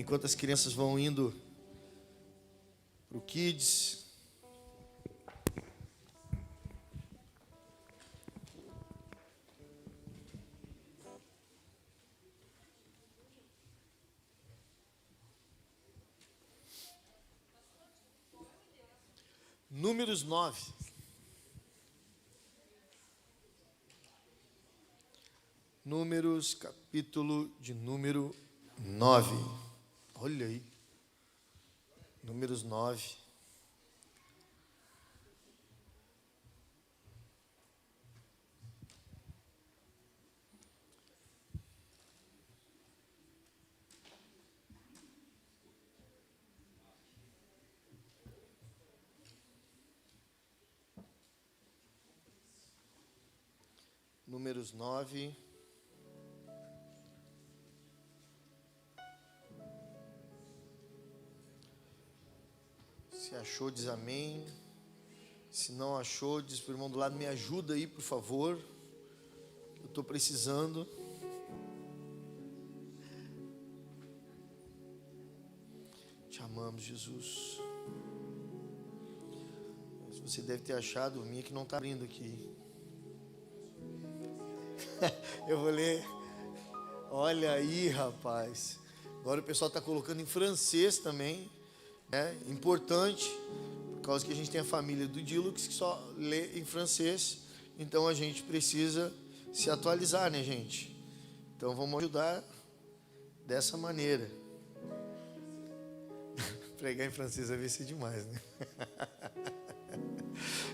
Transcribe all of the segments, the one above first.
Enquanto as crianças vão indo para o Kids, Números 9. Números, capítulo de número 9. Olha aí. Números 9. Números 9. Se achou, diz amém. Se não achou, diz para o irmão do lado, me ajuda aí, por favor. Eu estou precisando. Te amamos, Jesus. Você deve ter achado, o minha que não está abrindo aqui. Eu vou ler. Olha aí, rapaz. Agora o pessoal está colocando em francês também. É importante, por causa que a gente tem a família do Dilux que só lê em francês. Então a gente precisa se atualizar, né, gente? Então vamos ajudar dessa maneira. Pregar em francês vai ser demais, né?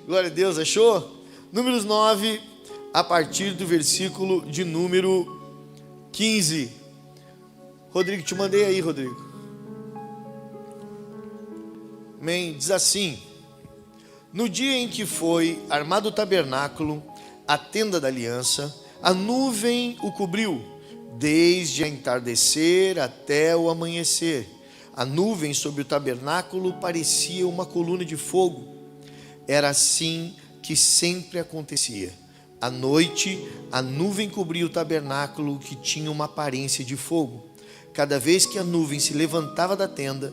Glória a Deus, achou? Números 9, a partir do versículo de número 15. Rodrigo, te mandei aí, Rodrigo. Amém. Diz assim: no dia em que foi armado o tabernáculo, a tenda da aliança, a nuvem o cobriu, desde a entardecer até o amanhecer. A nuvem sobre o tabernáculo parecia uma coluna de fogo. Era assim que sempre acontecia. À noite, a nuvem cobria o tabernáculo, que tinha uma aparência de fogo. Cada vez que a nuvem se levantava da tenda,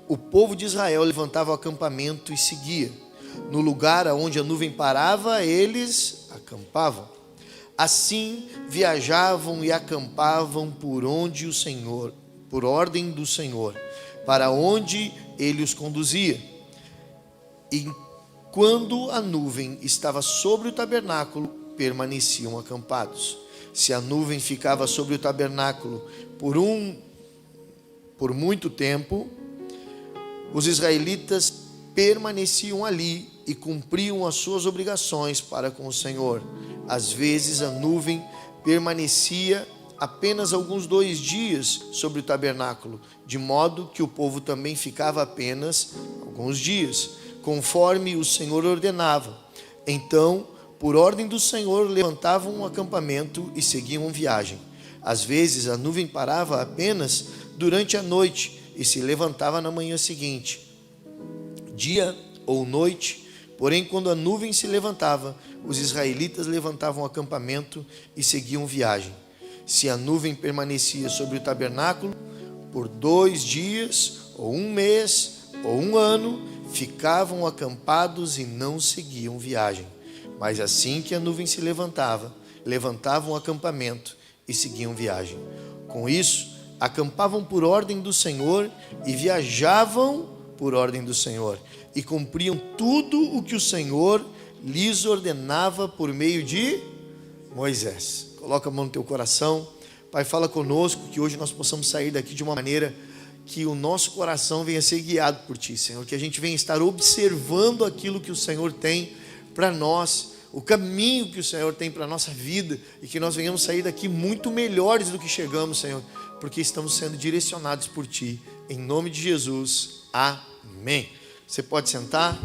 o povo de Israel levantava o acampamento e seguia. No lugar onde a nuvem parava, eles acampavam. Assim viajavam e acampavam por ordem do Senhor, para onde ele os conduzia. E quando a nuvem estava sobre o tabernáculo, permaneciam acampados. Se a nuvem ficava sobre o tabernáculo por muito tempo, os israelitas permaneciam ali e cumpriam as suas obrigações para com o Senhor. Às vezes a nuvem permanecia apenas alguns 2 dias sobre o tabernáculo, de modo que o povo também ficava apenas alguns dias, conforme o Senhor ordenava. Então, por ordem do Senhor, levantavam um acampamento e seguiam viagem. Às vezes a nuvem parava apenas durante a noite e se levantava na manhã seguinte, dia ou noite. Porém, quando a nuvem se levantava, os israelitas levantavam o acampamento e seguiam viagem. Se a nuvem permanecia sobre o tabernáculo por 2 dias, ou 1 mês, ou 1 ano, ficavam acampados e não seguiam viagem. Mas assim que a nuvem se levantava, levantavam o acampamento e seguiam viagem. Com isso, acampavam por ordem do Senhor e viajavam por ordem do Senhor, e cumpriam tudo o que o Senhor lhes ordenava por meio de Moisés. Coloca a mão no teu coração. Pai, fala conosco, que hoje nós possamos sair daqui de uma maneira que o nosso coração venha ser guiado por Ti, Senhor, que a gente venha estar observando aquilo que o Senhor tem para nós, o caminho que o Senhor tem para a nossa vida, e que nós venhamos sair daqui muito melhores do que chegamos, Senhor, porque estamos sendo direcionados por Ti, em nome de Jesus, amém. Você pode sentar.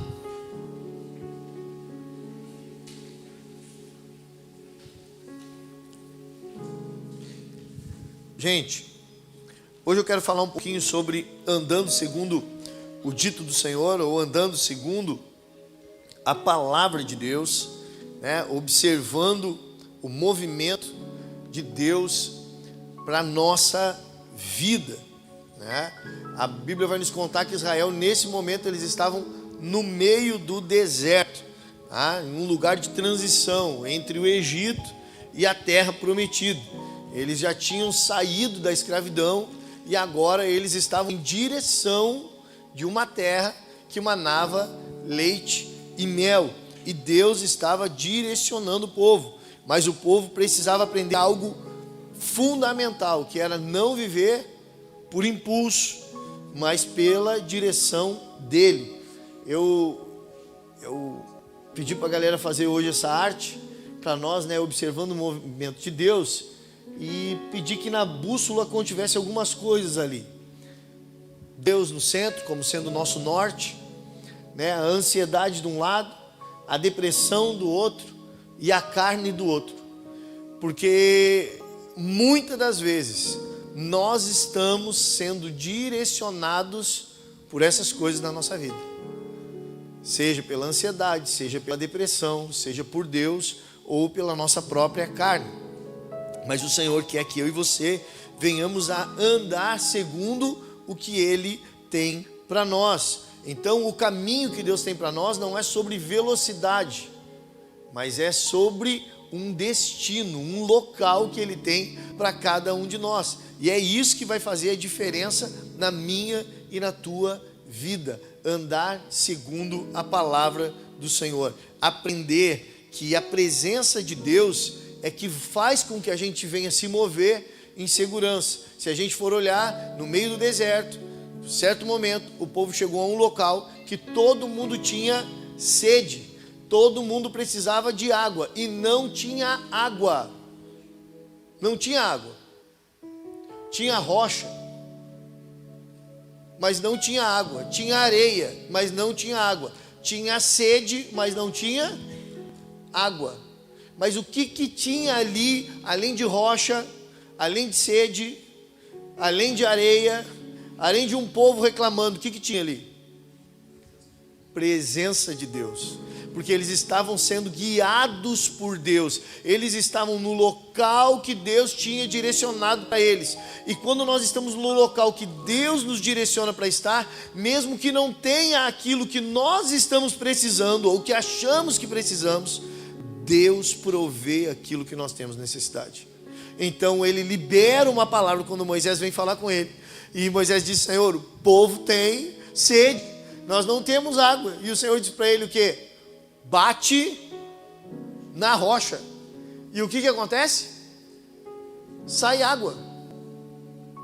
Gente, hoje eu quero falar um pouquinho sobre andando segundo o dito do Senhor, ou andando segundo a palavra de Deus, né? Observando o movimento de Deus para a nossa vida. né? A Bíblia vai nos contar que Israel, nesse momento, eles estavam no meio do deserto, tá? Em um lugar de transição entre o Egito e a terra prometida. Eles já tinham saído da escravidão e agora eles estavam em direção de uma terra que manava leite e mel. E Deus estava direcionando o povo, mas o povo precisava aprender algo fundamental, que era não viver por impulso, mas pela direção dele. Eu pedi para a galera fazer hoje essa arte para nós, né, observando o movimento de Deus, e pedi que na bússola contivesse algumas coisas ali. Deus no centro, como sendo o nosso norte, né, a ansiedade de um lado, a depressão do outro e a carne do outro. Porque muitas das vezes nós estamos sendo direcionados por essas coisas na nossa vida. Seja pela ansiedade, seja pela depressão, seja por Deus ou pela nossa própria carne. Mas o Senhor quer que eu e você venhamos a andar segundo o que Ele tem para nós. Então, o caminho que Deus tem para nós não é sobre velocidade, mas é sobre um destino, um local que Ele tem para cada um de nós. E é isso que vai fazer a diferença na minha e na tua vida. Andar segundo a palavra do Senhor. Aprender que a presença de Deus é que faz com que a gente venha se mover em segurança. Se a gente for olhar no meio do deserto, em certo momento, o povo chegou a um local que todo mundo tinha sede, todo mundo precisava de água e não tinha água. Não tinha água. Tinha rocha, mas não tinha água. Tinha areia, mas não tinha água. Tinha sede, mas não tinha água. Mas o que tinha ali, além de rocha, além de sede, além de areia, além de um povo reclamando, o que tinha ali? Presença de Deus. Porque eles estavam sendo guiados por Deus. Eles estavam no local que Deus tinha direcionado para eles. E quando nós estamos no local que Deus nos direciona para estar, mesmo que não tenha aquilo que nós estamos precisando ou que achamos que precisamos, Deus provê aquilo que nós temos necessidade. Então ele libera uma palavra quando Moisés vem falar com ele. E Moisés diz: Senhor, o povo tem sede, nós não temos água. E o Senhor diz para ele o quê? Bate na rocha. E o que acontece? Sai água.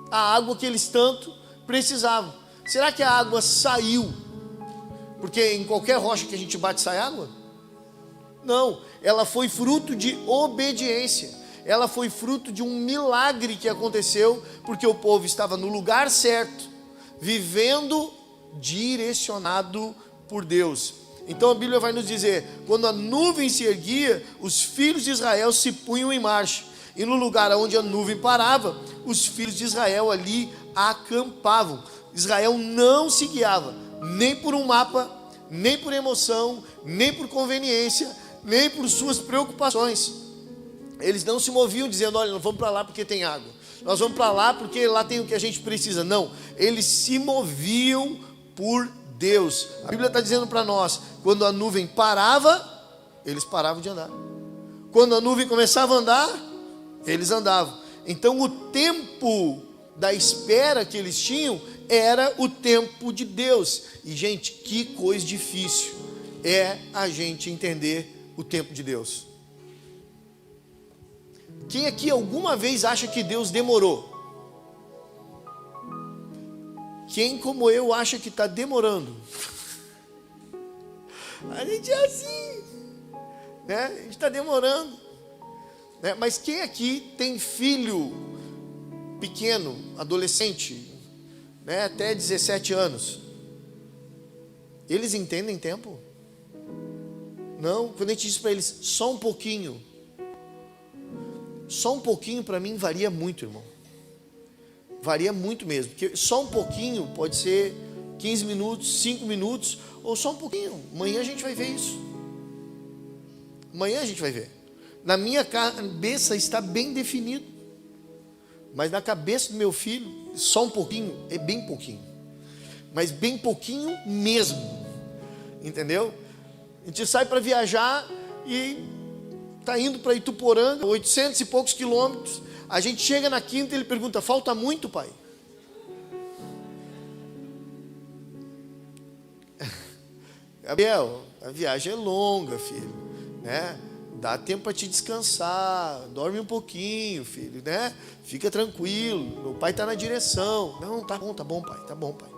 A água que eles tanto precisavam. Será que a água saiu porque em qualquer rocha que a gente bate sai água? Não, ela foi fruto de obediência. Ela foi fruto de um milagre que aconteceu, porque o povo estava no lugar certo, vivendo direcionado por Deus. Então a Bíblia vai nos dizer: quando a nuvem se erguia, os filhos de Israel se punham em marcha, e no lugar onde a nuvem parava, os filhos de Israel ali acampavam. Israel não se guiava nem por um mapa, nem por emoção, nem por conveniência, nem por suas preocupações. Eles não se moviam dizendo: olha, nós vamos para lá porque tem água, nós vamos para lá porque lá tem o que a gente precisa. Não, eles se moviam por Deus. A Bíblia está dizendo para nós: quando a nuvem parava, eles paravam de andar. Quando a nuvem começava a andar, eles andavam. Então o tempo da espera que eles tinham era o tempo de Deus. E gente, que coisa difícil é a gente entender o tempo de Deus. Quem aqui alguma vez acha que Deus demorou? Quem como eu acha que está demorando? A gente é assim, né? A gente está demorando, né? Mas quem aqui tem filho pequeno, adolescente, né? Até 17 anos? Eles entendem tempo? Não, quando a gente diz para eles só um pouquinho, para mim varia muito, irmão. Varia muito mesmo, porque só um pouquinho pode ser 15 minutos, 5 minutos, ou só um pouquinho. Amanhã a gente vai ver isso. Amanhã a gente vai ver. Na minha cabeça está bem definido. Mas na cabeça do meu filho, só um pouquinho, é bem pouquinho. Mas bem pouquinho mesmo. Entendeu? A gente sai para viajar e está indo para Ituporanga, 800 e poucos quilômetros. A gente chega na quinta e ele pergunta: falta muito, pai? Gabriel, a viagem é longa, filho, né? Dá tempo para te descansar, dorme um pouquinho, filho, né? Fica tranquilo, meu pai está na direção. Não, tá bom, pai, tá bom, pai.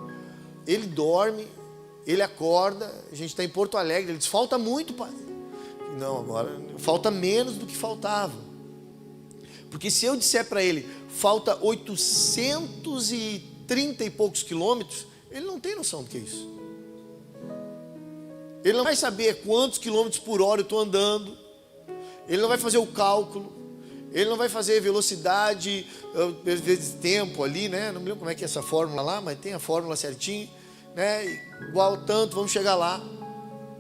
Ele dorme, ele acorda, a gente está em Porto Alegre, ele diz: falta muito, pai. Não, agora falta menos do que faltava. Porque se eu disser para ele, falta 830 e poucos quilômetros, ele não tem noção do que é isso. Ele não vai saber quantos quilômetros por hora eu estou andando. Ele não vai fazer o cálculo. Ele não vai fazer velocidade, vezes tempo ali, né? Não me lembro como é que é essa fórmula lá, mas tem a fórmula certinho, né? Igual tanto, vamos chegar lá.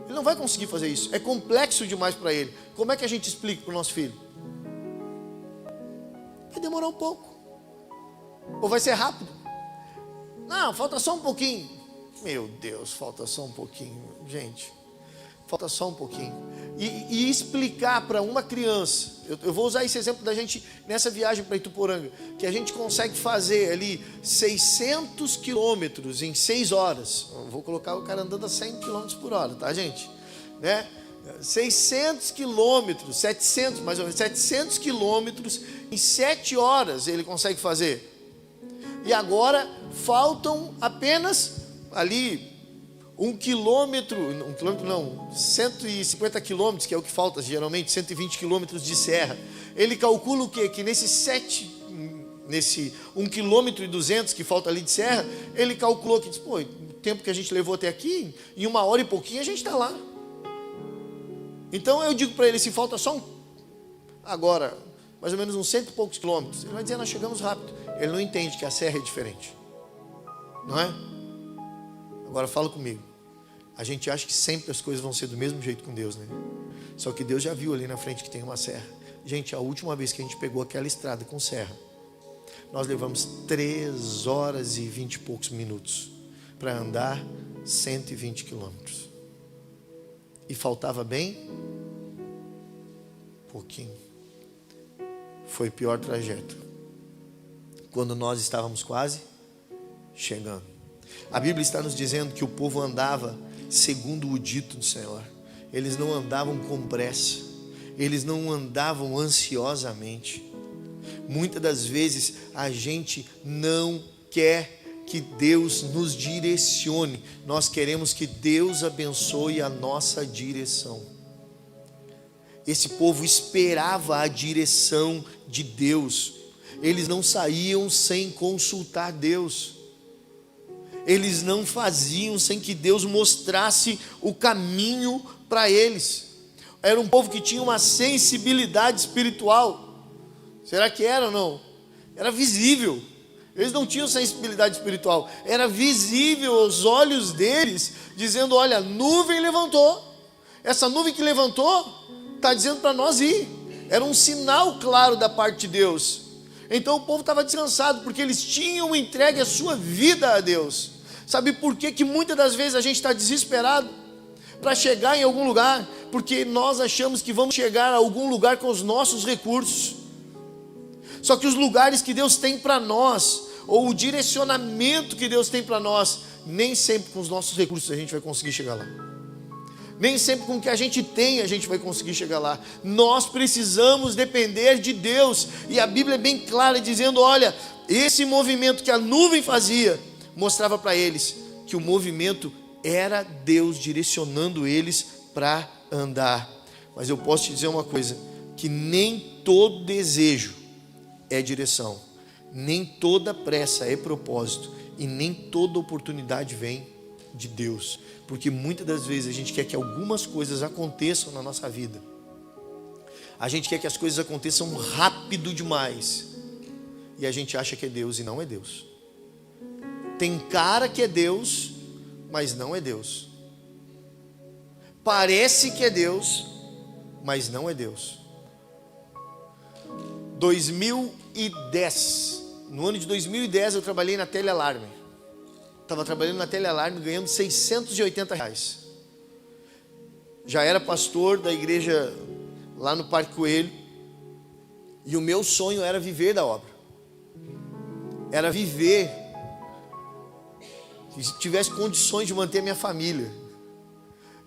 Ele não vai conseguir fazer isso. É complexo demais para ele. Como é que a gente explica para o nosso filho? Vai demorar um pouco. Ou vai ser rápido. Não, falta só um pouquinho. Meu Deus, falta só um pouquinho. Gente, falta só um pouquinho. E explicar para uma criança, eu vou usar esse exemplo da gente nessa viagem para Ituporanga, que a gente consegue fazer ali 600 quilômetros em 6 horas. Eu vou colocar o cara andando a 100 quilômetros por hora, tá, gente? Né? 600 quilômetros, 700, mais ou menos, 700 quilômetros em 7 horas ele consegue fazer. E agora faltam apenas ali 150 quilômetros, que é o que falta geralmente, 120 quilômetros de serra. Ele calcula o quê? Que nesse 1 quilômetro e 200 que falta ali de serra, ele calculou que, pô, o tempo que a gente levou até aqui, em 1 hora e pouquinho a gente está lá. Então eu digo para ele, se falta só agora, mais ou menos uns 100 e poucos quilômetros, ele vai dizer: nós chegamos rápido. Ele não entende que a serra é diferente, não é? Agora fala comigo. A gente acha que sempre as coisas vão ser do mesmo jeito com Deus, né? Só que Deus já viu ali na frente que tem uma serra. Gente, a última vez que a gente pegou aquela estrada com serra, nós levamos 3 horas e 20 e poucos minutos para andar 120 quilômetros. E faltava bem pouquinho. Foi o pior trajeto. Quando nós estávamos quase chegando. A Bíblia está nos dizendo que o povo andava segundo o dito do Senhor. Eles não andavam com pressa. Eles não andavam ansiosamente. Muitas das vezes a gente não quer que Deus nos direcione. Nós queremos que Deus abençoe a nossa direção. Esse povo esperava a direção de Deus. Eles não saíam sem consultar Deus. Eles não faziam sem que Deus mostrasse o caminho para eles. Era um povo que tinha uma sensibilidade espiritual. Será que era ou não? Era visível. Eles não tinham sensibilidade espiritual. Era visível aos olhos deles, dizendo: olha, a nuvem levantou. Essa nuvem que levantou está dizendo para nós ir. Era um sinal claro da parte de Deus. Então o povo estava descansado, porque eles tinham entregue a sua vida a Deus. Sabe por que muitas das vezes a gente está desesperado para chegar em algum lugar? Porque nós achamos que vamos chegar a algum lugar com os nossos recursos. Só que os lugares que Deus tem para nós, ou o direcionamento que Deus tem para nós, nem sempre com os nossos recursos a gente vai conseguir chegar lá. Nem sempre com o que a gente tem a gente vai conseguir chegar lá. Nós precisamos depender de Deus. E a Bíblia é bem clara dizendo: olha, esse movimento que a nuvem fazia, mostrava para eles que o movimento era Deus direcionando eles para andar. Mas eu posso te dizer uma coisa, que nem todo desejo é direção, nem toda pressa é propósito, e nem toda oportunidade vem de Deus. Porque muitas das vezes a gente quer que algumas coisas aconteçam na nossa vida. A gente quer que as coisas aconteçam rápido demais. E a gente acha que é Deus e não é Deus. Tem cara que é Deus, mas não é Deus. Parece que é Deus, mas não é Deus. 2010. No ano de 2010 eu trabalhei na Telealarme. Estava trabalhando na Telealarme ganhando R$680. Já era pastor da igreja lá no Parque Coelho. E o meu sonho era viver da obra. Era viver. Se tivesse condições de manter a minha família.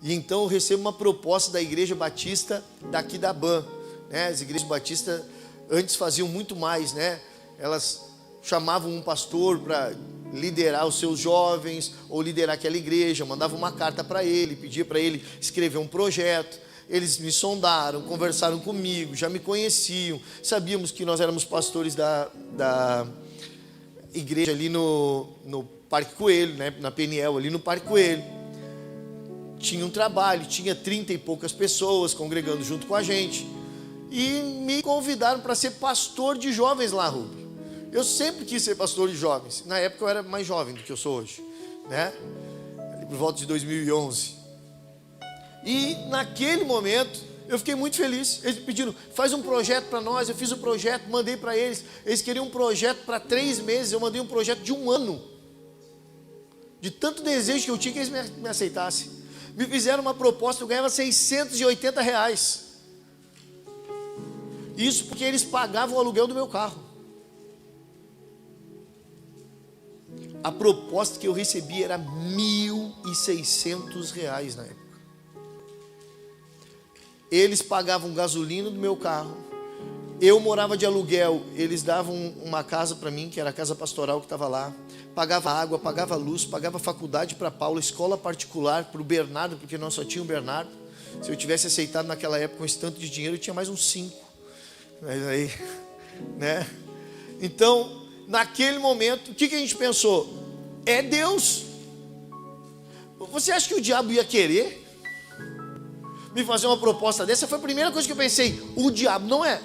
E então eu recebo uma proposta da Igreja Batista daqui da BAN, né? As igrejas batistas antes faziam muito mais, né? Elas chamavam um pastor para liderar os seus jovens ou liderar aquela igreja, mandavam uma carta para ele, pedia para ele escrever um projeto. Eles me sondaram, conversaram comigo, já me conheciam, sabíamos que nós éramos pastores da igreja ali no Parque Coelho, né? Na Peniel, ali no Parque Coelho. Tinha um trabalho, tinha 30 e poucas pessoas congregando junto com a gente. E me convidaram para ser pastor de jovens lá, Rubem. Eu sempre quis ser pastor de jovens. Na época eu era mais jovem do que eu sou hoje, né? Por volta de 2011. E naquele momento eu fiquei muito feliz. Eles pediram, faz um projeto para nós. Eu fiz o projeto, mandei para eles. Eles queriam um projeto para 3 meses. Eu mandei um projeto de 1 ano. De tanto desejo que eu tinha que eles me aceitassem. Me fizeram uma proposta, eu ganhava R$680. Isso porque eles pagavam o aluguel do meu carro. A proposta que eu recebi era R$1.600 na época. Eles pagavam gasolina do meu carro. Eu morava de aluguel, eles davam uma casa para mim, que era a casa pastoral que estava lá. Pagava água, pagava luz, pagava faculdade para Paula, escola particular para o Bernardo, porque nós só tínhamos o Bernardo. Se eu tivesse aceitado naquela época um esse tanto de dinheiro, eu tinha mais uns 5. Mas aí, né? Então, naquele momento, o que a gente pensou? É Deus. Você acha que o diabo ia querer me fazer uma proposta dessa? Foi a primeira coisa que eu pensei. O diabo não é.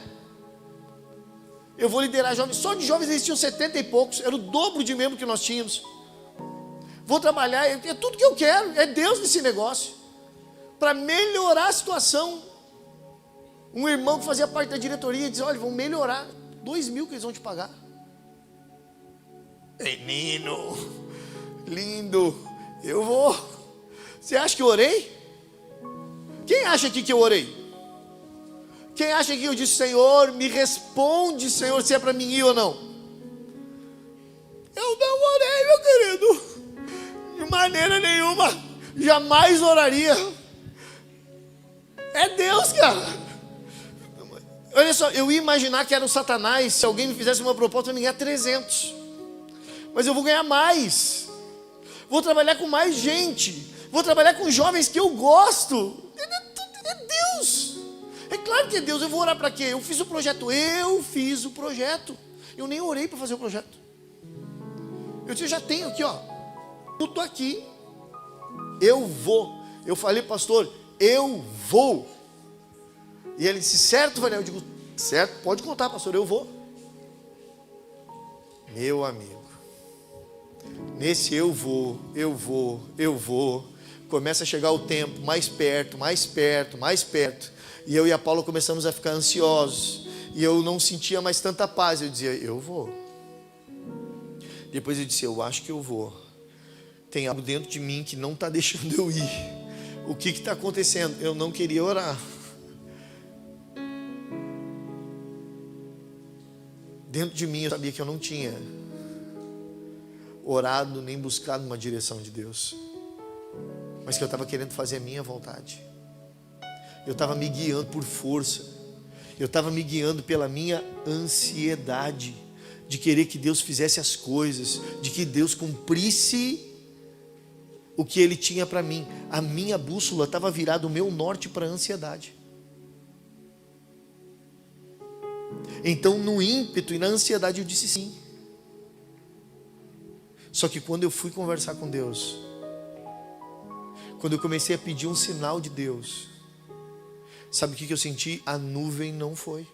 Eu vou liderar jovens. Só de jovens eles tinham 70 e poucos. Era o dobro de membro que nós tínhamos. Vou trabalhar. É tudo que eu quero. É Deus nesse negócio. Para melhorar a situação. Um irmão que fazia parte da diretoria dizia, olha, vão melhorar. 2.000 que eles vão te pagar. Menino. Lindo. Eu vou. Você acha que eu orei? Quem acha aqui que eu orei? Quem acha que eu disse, Senhor, me responde, Senhor, se é para mim ir ou não? Eu não orei, meu querido. De maneira nenhuma. Jamais oraria. É Deus, cara. Olha só, eu ia imaginar que era o Satanás. Se alguém me fizesse uma proposta, eu ia ganhar 300. Mas eu vou ganhar mais. Vou trabalhar com mais gente. Vou trabalhar com jovens que eu gosto. É Deus. É claro que é Deus. Eu vou orar para quê? Eu fiz o projeto. Eu nem orei para fazer o projeto. Eu disse, eu já tenho aqui, ó. Tudo aqui. Eu vou. Eu falei, pastor, eu vou. E ele disse, certo, Vanel? Eu digo, certo, pode contar, pastor, eu vou. Meu amigo. Nesse eu vou. Começa a chegar o tempo, mais perto. E eu e a Paula começamos a ficar ansiosos. E eu não sentia mais tanta paz. Eu dizia, eu vou. Depois eu disse, eu acho que eu vou. Tem algo dentro de mim que não está deixando eu ir. O que está acontecendo? Eu não queria orar. Dentro de mim eu sabia que eu não tinha orado nem buscado uma direção de Deus. Mas que eu estava querendo fazer a minha vontade. Eu estava me guiando por força. Eu estava me guiando pela minha ansiedade de querer que Deus fizesse as coisas, de que Deus cumprisse o que Ele tinha para mim. A minha bússola estava virada, o meu norte, para a ansiedade. Então, no ímpeto e na ansiedade, eu disse sim. Só que quando eu fui conversar com Deus, quando eu comecei a pedir um sinal de Deus, sabe o que eu senti? A nuvem não foi.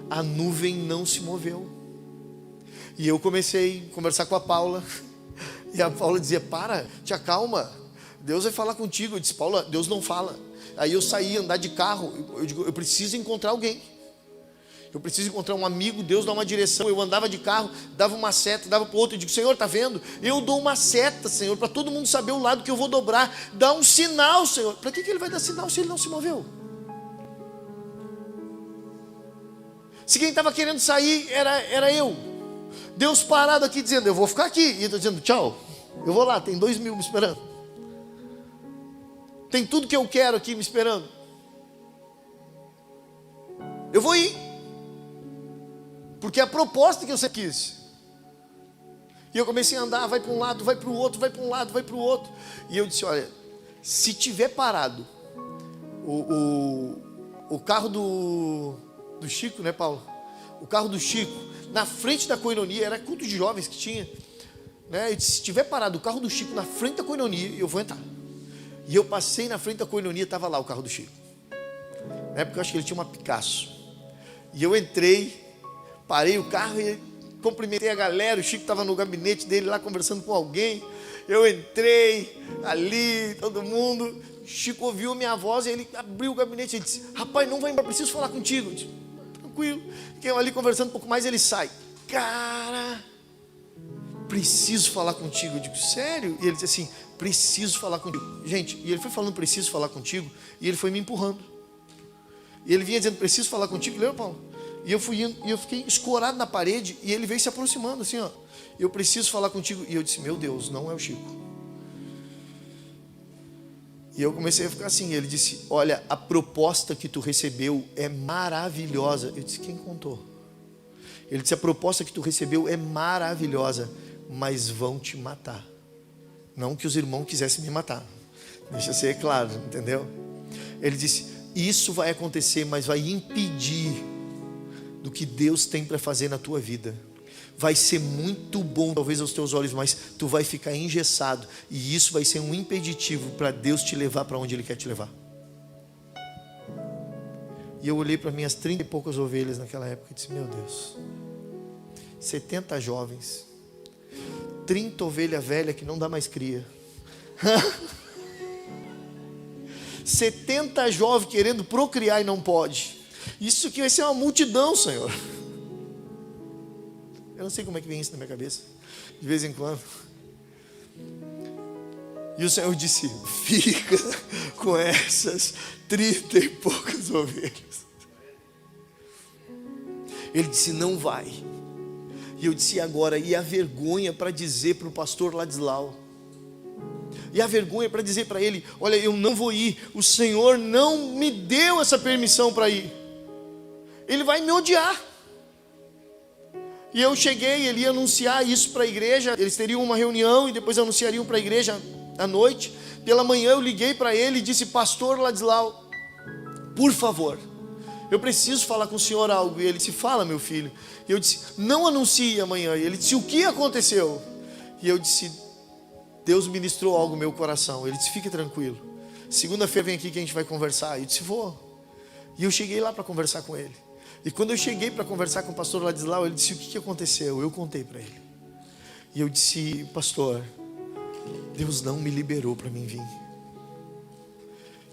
A nuvem não se moveu. E eu comecei a conversar com a Paula. E a Paula dizia, para, te acalma. Deus vai falar contigo. Eu disse, Paula, Deus não fala. Aí eu saí andar de carro. Eu digo, eu preciso encontrar alguém. Eu preciso encontrar um amigo, Deus dá uma direção. Eu andava de carro, dava uma seta, dava para o outro. Eu digo, Senhor, está vendo? Eu dou uma seta, Senhor, para todo mundo saber o lado que eu vou dobrar. Dá um sinal, Senhor. Para que ele vai dar sinal se ele não se moveu? Se quem estava querendo sair era eu. Deus parado aqui dizendo, eu vou ficar aqui. E eu estou dizendo, tchau. Eu vou lá, tem 2.000 me esperando. Tem tudo que eu quero aqui me esperando. Eu vou ir. Porque é a proposta que eu sempre quis. E eu comecei a andar, vai para um lado, vai para o outro, vai para um lado, vai para o outro. E eu disse, olha, se tiver parado o carro do Chico, né, Paulo? O carro do Chico, na frente da coinonia, era culto de jovens que tinha. Né? Eu disse, se tiver parado o carro do Chico na frente da coinonia, eu vou entrar. E eu passei na frente da coinonia, estava lá o carro do Chico. Na época eu acho que ele tinha uma Picasso. E eu entrei, parei o carro e cumprimentei a galera. O Chico estava no gabinete dele lá conversando com alguém. Eu entrei ali, todo mundo. O Chico ouviu minha voz e ele abriu o gabinete e disse, rapaz, não vai embora, preciso falar contigo. Eu disse, tranquilo. Fiquei ali conversando um pouco mais, ele sai. Cara, preciso falar contigo. Eu digo, sério? E ele disse assim, preciso falar contigo. Gente, e ele foi falando, preciso falar contigo, e ele foi me empurrando. E ele vinha dizendo, preciso falar contigo, lembra, Paulo? E eu fui indo, e eu fiquei escorado na parede, e ele veio se aproximando, assim, ó. Eu preciso falar contigo. E eu disse, meu Deus, não é o Chico. E eu comecei a ficar assim, ele disse, olha, a proposta que tu recebeu é maravilhosa. Eu disse, quem contou? Ele disse, a proposta que tu recebeu é maravilhosa, mas vão te matar. Não que os irmãos quisessem me matar. Deixa ser claro, entendeu? Ele disse, isso vai acontecer, mas vai impedir do que Deus tem para fazer na tua vida. Vai ser muito bom, talvez aos teus olhos, mas tu vai ficar engessado. E isso vai ser um impeditivo para Deus te levar para onde Ele quer te levar. E eu olhei para minhas 30 e poucas ovelhas naquela época e disse, meu Deus, 70 jovens, 30 ovelha velha que não dá mais cria. 70 jovens querendo procriar e não pode. Isso que vai ser uma multidão, Senhor. Eu não sei como é que vem isso na minha cabeça, de vez em quando. E o Senhor disse, fica com essas 30 e poucas ovelhas. Ele disse, não vai. E eu disse, agora, e a vergonha para dizer para o pastor Ladislau? E a vergonha para dizer para ele, olha, eu não vou ir, o Senhor não me deu essa permissão para ir. Ele vai me odiar. E eu cheguei, ele ia anunciar isso para a igreja, eles teriam uma reunião e depois anunciariam para a igreja à noite. Pela manhã eu liguei para ele e disse, pastor Ladislau, por favor, eu preciso falar com o senhor algo. E ele disse, fala, meu filho. E eu disse, não anuncie amanhã. E ele disse, o que aconteceu? E eu disse, Deus ministrou algo no meu coração. Ele disse, fique tranquilo, segunda-feira vem aqui que a gente vai conversar. Eu disse, vou. E eu cheguei lá para conversar com ele. E quando eu cheguei para conversar com o pastor Ladislau, ele disse, o que aconteceu? Eu contei para ele. E eu disse, pastor, Deus não me liberou para mim vir.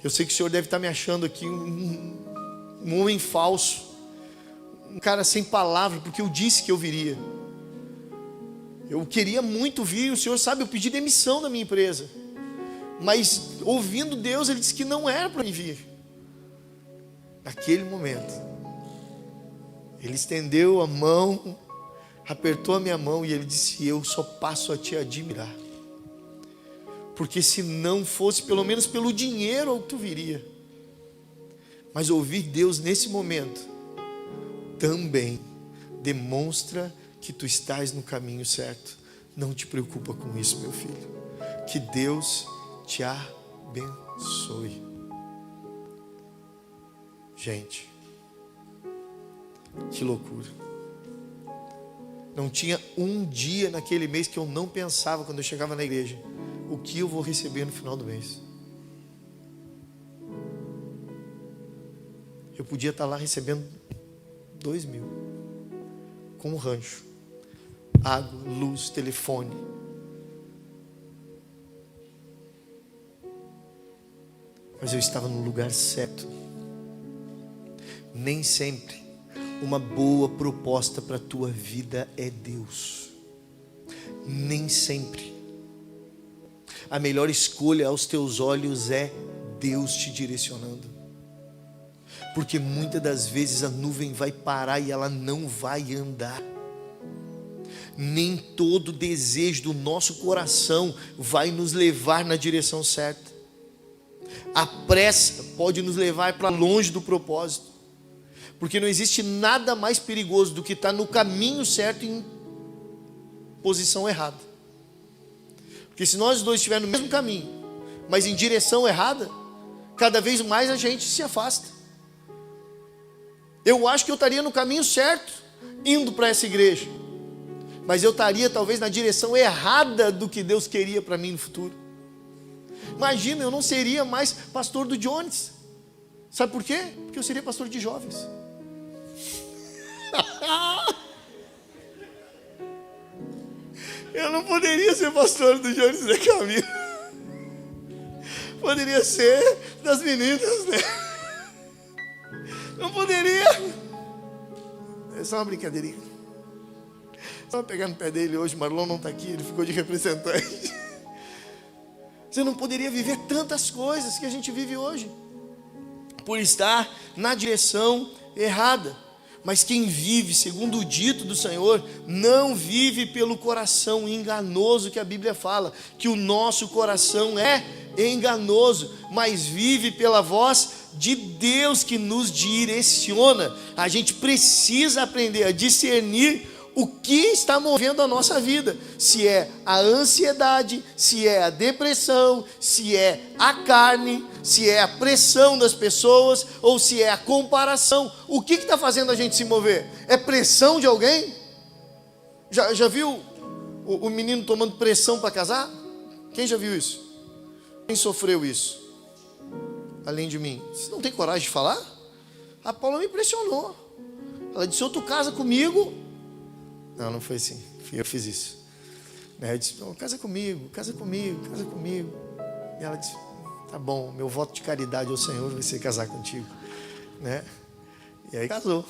Eu sei que o senhor deve estar me achando aqui um homem falso, um cara sem palavra, porque eu disse que eu viria. Eu queria muito vir, o senhor sabe, eu pedi demissão da minha empresa. Mas ouvindo Deus, ele disse que não era para mim vir. Naquele momento, ele estendeu a mão, apertou a minha mão e ele disse, eu só passo a te admirar. Porque se não fosse pelo menos pelo dinheiro, tu viria. Mas ouvir Deus nesse momento também demonstra que tu estás no caminho certo. Não te preocupa com isso, meu filho. Que Deus te abençoe. Gente, que loucura. Não tinha um dia naquele mês que eu não pensava quando eu chegava na igreja, o que eu vou receber no final do mês. Eu podia estar lá recebendo 2.000 com um rancho, água, luz, telefone. Mas eu estava no lugar certo. Nem sempre uma boa proposta para a tua vida é Deus. Nem sempre a melhor escolha aos teus olhos é Deus te direcionando. Porque muitas das vezes a nuvem vai parar e ela não vai andar. Nem todo desejo do nosso coração vai nos levar na direção certa. A pressa pode nos levar para longe do propósito. Porque não existe nada mais perigoso do que estar no caminho certo em posição errada. Porque se nós dois estivermos no mesmo caminho, mas em direção errada, cada vez mais a gente se afasta. Eu acho que eu estaria no caminho certo, indo para essa igreja, mas eu estaria talvez na direção errada do que Deus queria para mim no futuro. Imagina, eu não seria mais pastor do Jones. Sabe por quê? Porque eu seria pastor de jovens. Eu não poderia ser pastor do Jones da Camila. Poderia ser das meninas, né? Não poderia. É só uma brincadeirinha. Só pegar no pé dele hoje. Marlon não está aqui, ele ficou de representante. Você não poderia viver tantas coisas que a gente vive hoje, por estar na direção errada. Mas quem vive segundo o dito do Senhor, não vive pelo coração enganoso que a Bíblia fala, que o nosso coração é enganoso, mas vive pela voz de Deus que nos direciona. A gente precisa aprender a discernir o que está movendo a nossa vida, se é a ansiedade, se é a depressão, se é a carne, se é a pressão das pessoas, ou se é a comparação. O que está fazendo a gente se mover? É pressão de alguém? Já viu o menino tomando pressão para casar? Quem já viu isso? Quem sofreu isso? Além de mim. Você não tem coragem de falar? A Paula me impressionou. Ela disse, ou tu casa comigo. Não foi assim, eu fiz isso. Eu disse, casa comigo. E ela disse, tá bom, meu voto de caridade ao Senhor vai ser casar contigo. E aí casou.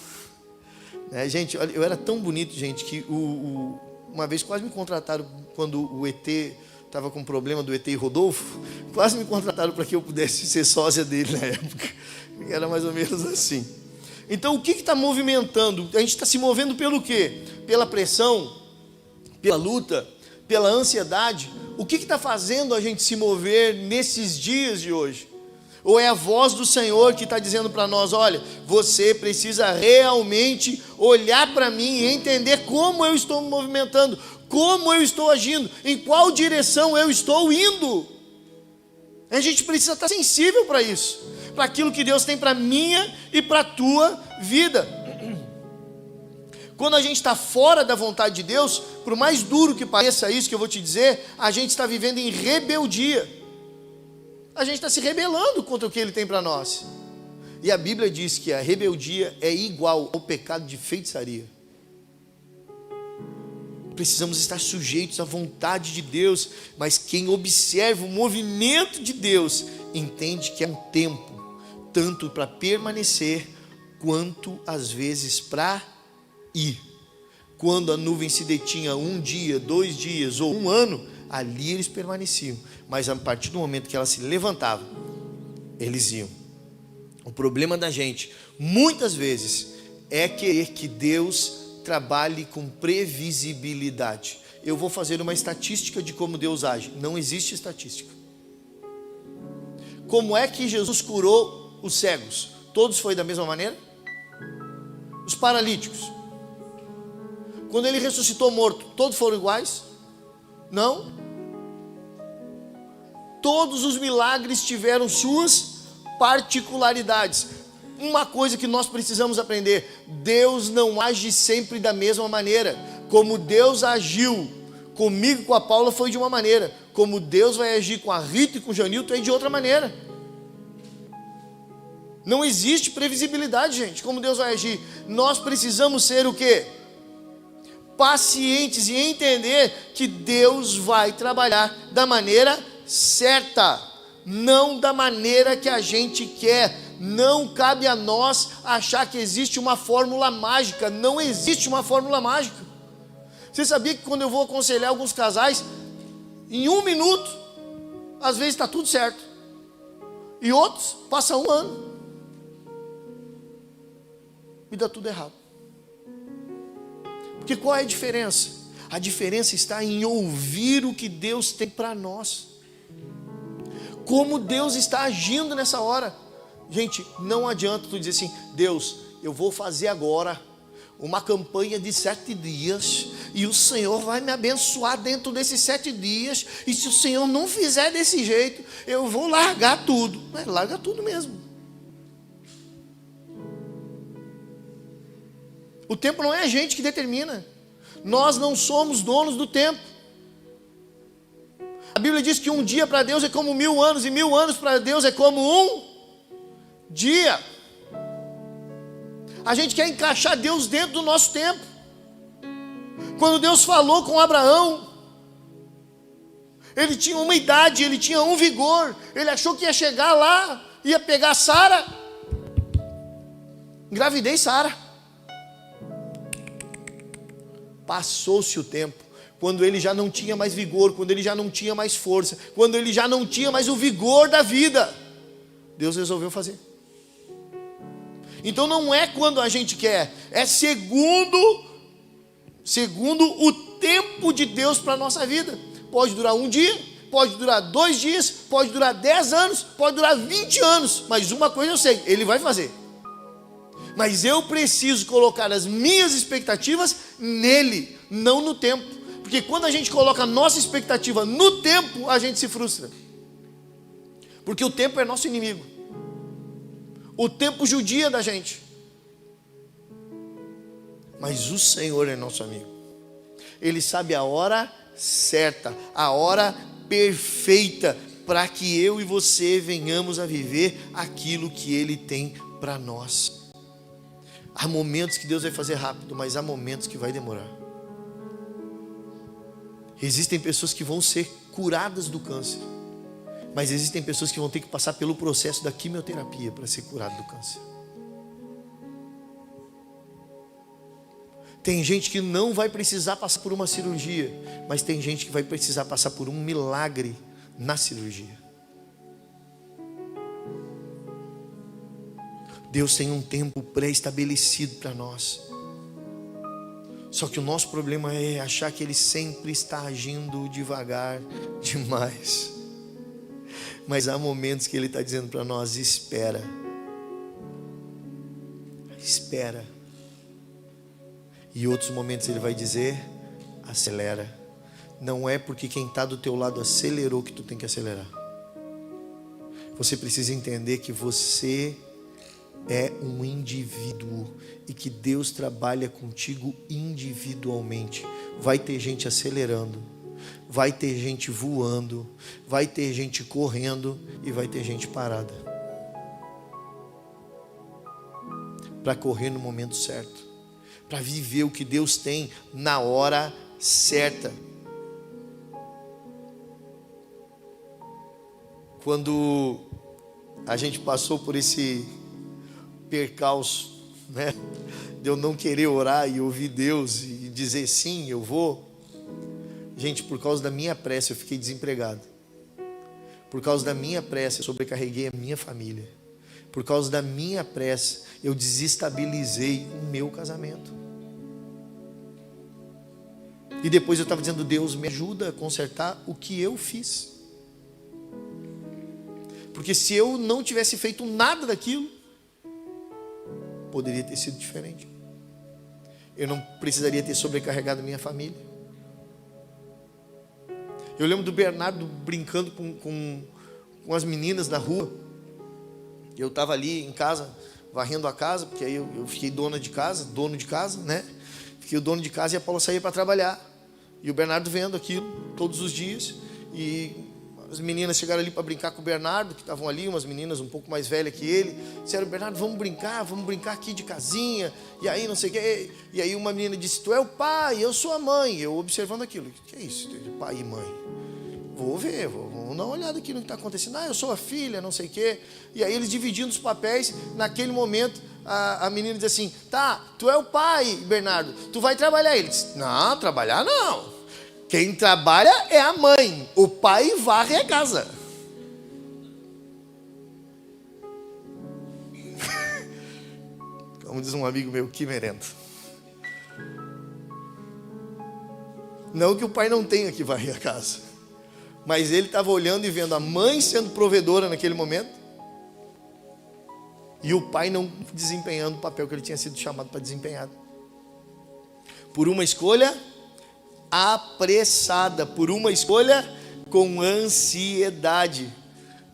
Gente, olha, eu era tão bonito, gente, que uma vez quase me contrataram, quando o ET estava com problema do ET e Rodolfo, quase me contrataram para que eu pudesse ser sósia dele na época. Era mais ou menos assim. Então, o que está movimentando? A gente está se movendo pelo quê? Pela pressão, pela luta, pela ansiedade. O que está fazendo a gente se mover nesses dias de hoje? Ou é a voz do Senhor que está dizendo para nós, olha, você precisa realmente olhar para mim e entender como eu estou me movimentando, como eu estou agindo, em qual direção eu estou indo. A gente precisa estar sensível para isso, para aquilo que Deus tem para a minha e para a tua vida. Quando a gente está fora da vontade de Deus, por mais duro que pareça isso que eu vou te dizer, a gente está vivendo em rebeldia. A gente está se rebelando contra o que Ele tem para nós. E a Bíblia diz que a rebeldia é igual ao pecado de feitiçaria. Precisamos estar sujeitos à vontade de Deus, mas quem observa o movimento de Deus, entende que é um tempo, tanto para permanecer, quanto às vezes para ir. Quando a nuvem se detinha 1 dia, 2 dias ou 1 ano, ali eles permaneciam, mas a partir do momento que ela se levantava, eles iam. O problema da gente, muitas vezes, é querer que Deus trabalhe com previsibilidade. Eu vou fazer uma estatística de como Deus age. Não existe estatística. Como é que Jesus curou os cegos? Todos foi da mesma maneira? Os paralíticos, quando Ele ressuscitou morto, todos foram iguais? Não. Todos os milagres tiveram suas particularidades. Uma coisa que nós precisamos aprender: Deus não age sempre da mesma maneira. Como Deus agiu comigo e com a Paula foi de uma maneira, como Deus vai agir com a Rita e com o Janilton é de outra maneira. Não existe previsibilidade, gente, como Deus vai agir. Nós precisamos ser o quê? Pacientes e entender que Deus vai trabalhar da maneira certa, não da maneira que a gente quer, Não cabe a nós achar que existe uma fórmula mágica. Não existe uma fórmula mágica. Você sabia que quando eu vou aconselhar alguns casais, em 1 minuto, às vezes está tudo certo. E outros, passa 1 ano. E dá tudo errado. Porque qual é a diferença? A diferença está em ouvir o que Deus tem para nós. Como Deus está agindo nessa hora. Gente, não adianta tu dizer assim: Deus, eu vou fazer agora uma campanha de 7 dias, e o Senhor vai me abençoar dentro desses 7 dias, e se o Senhor não fizer desse jeito, eu vou largar tudo. Larga tudo mesmo. O tempo não é a gente que determina. Nós não somos donos do tempo. A Bíblia diz que um dia para Deus é como 1000 anos, e 1000 anos para Deus é como um dia. A gente quer encaixar Deus dentro do nosso tempo. Quando Deus falou com Abraão, ele tinha uma idade, ele tinha um vigor, ele achou que ia chegar lá, ia pegar Sara, engravidei Sara. Passou-se o tempo, quando ele já não tinha mais vigor, quando ele já não tinha mais força, quando ele já não tinha mais o vigor da vida, Deus resolveu fazer. Então não é quando a gente quer, é segundo o tempo de Deus para a nossa vida. Pode durar 1 dia, pode durar 2 dias, pode durar 10 anos, pode durar 20 anos, mas uma coisa eu sei, Ele vai fazer. Mas eu preciso colocar as minhas expectativas nele, não no tempo. Porque quando a gente coloca a nossa expectativa no tempo, a gente se frustra. Porque o tempo é nosso inimigo. O tempo judia da gente. Mas o Senhor é nosso amigo. Ele sabe a hora certa, a hora perfeita, para que eu e você venhamos a viver aquilo que Ele tem para nós. Há momentos que Deus vai fazer rápido, mas há momentos que vai demorar. Existem pessoas que vão ser curadas do câncer, mas existem pessoas que vão ter que passar pelo processo da quimioterapia para ser curado do câncer. Tem gente que não vai precisar passar por uma cirurgia, mas tem gente que vai precisar passar por um milagre na cirurgia. Deus tem um tempo pré-estabelecido para nós. Só que o nosso problema é achar que Ele sempre está agindo devagar demais. Mas há momentos que Ele está dizendo para nós: espera. Espera. E outros momentos Ele vai dizer: acelera. Não é porque quem está do teu lado acelerou que tu tem que acelerar. Você precisa entender que você é um indivíduo e que Deus trabalha contigo individualmente. Vai ter gente acelerando, vai ter gente voando, vai ter gente correndo e vai ter gente parada para correr no momento certo, para viver o que Deus tem na hora certa. Quando a gente passou por esse percalço, né, de eu não querer orar e ouvir Deus e dizer sim, eu vou. Gente, por causa da minha pressa eu fiquei desempregado. Por causa da minha pressa eu sobrecarreguei a minha família. Por causa da minha pressa eu desestabilizei o meu casamento. E depois eu estava dizendo: Deus, me ajuda a consertar o que eu fiz. Porque se eu não tivesse feito nada daquilo, poderia ter sido diferente. Eu não precisaria ter sobrecarregado a minha família. Eu lembro do Bernardo brincando com as meninas na rua. Eu estava ali em casa, varrendo a casa, porque aí eu fiquei dono de casa, né? Fiquei o dono de casa e a Paula saía para trabalhar. E o Bernardo vendo aquilo todos os dias. E as meninas chegaram ali para brincar com o Bernardo, que estavam ali, umas meninas um pouco mais velhas que ele. Disseram: Bernardo, vamos brincar aqui de casinha. E aí não sei o que. E aí uma menina disse: tu é o pai, eu sou a mãe. Eu observando aquilo: que é isso? Pai e mãe. Vou ver, vamos dar uma olhada aqui no que está acontecendo. Eu sou a filha, não sei o quê. E aí eles dividindo os papéis. Naquele momento, a menina diz assim: tá, tu é o pai, Bernardo, tu vai trabalhar. Ele diz: não, trabalhar não. Quem trabalha é a mãe, o pai varre a casa. Como diz um amigo meu, que merenda. Não que o pai não tenha que varrer a casa, mas ele estava olhando e vendo a mãe sendo provedora naquele momento, e o pai não desempenhando o papel que ele tinha sido chamado para desempenhar. Por uma escolha apressada, por uma escolha com ansiedade.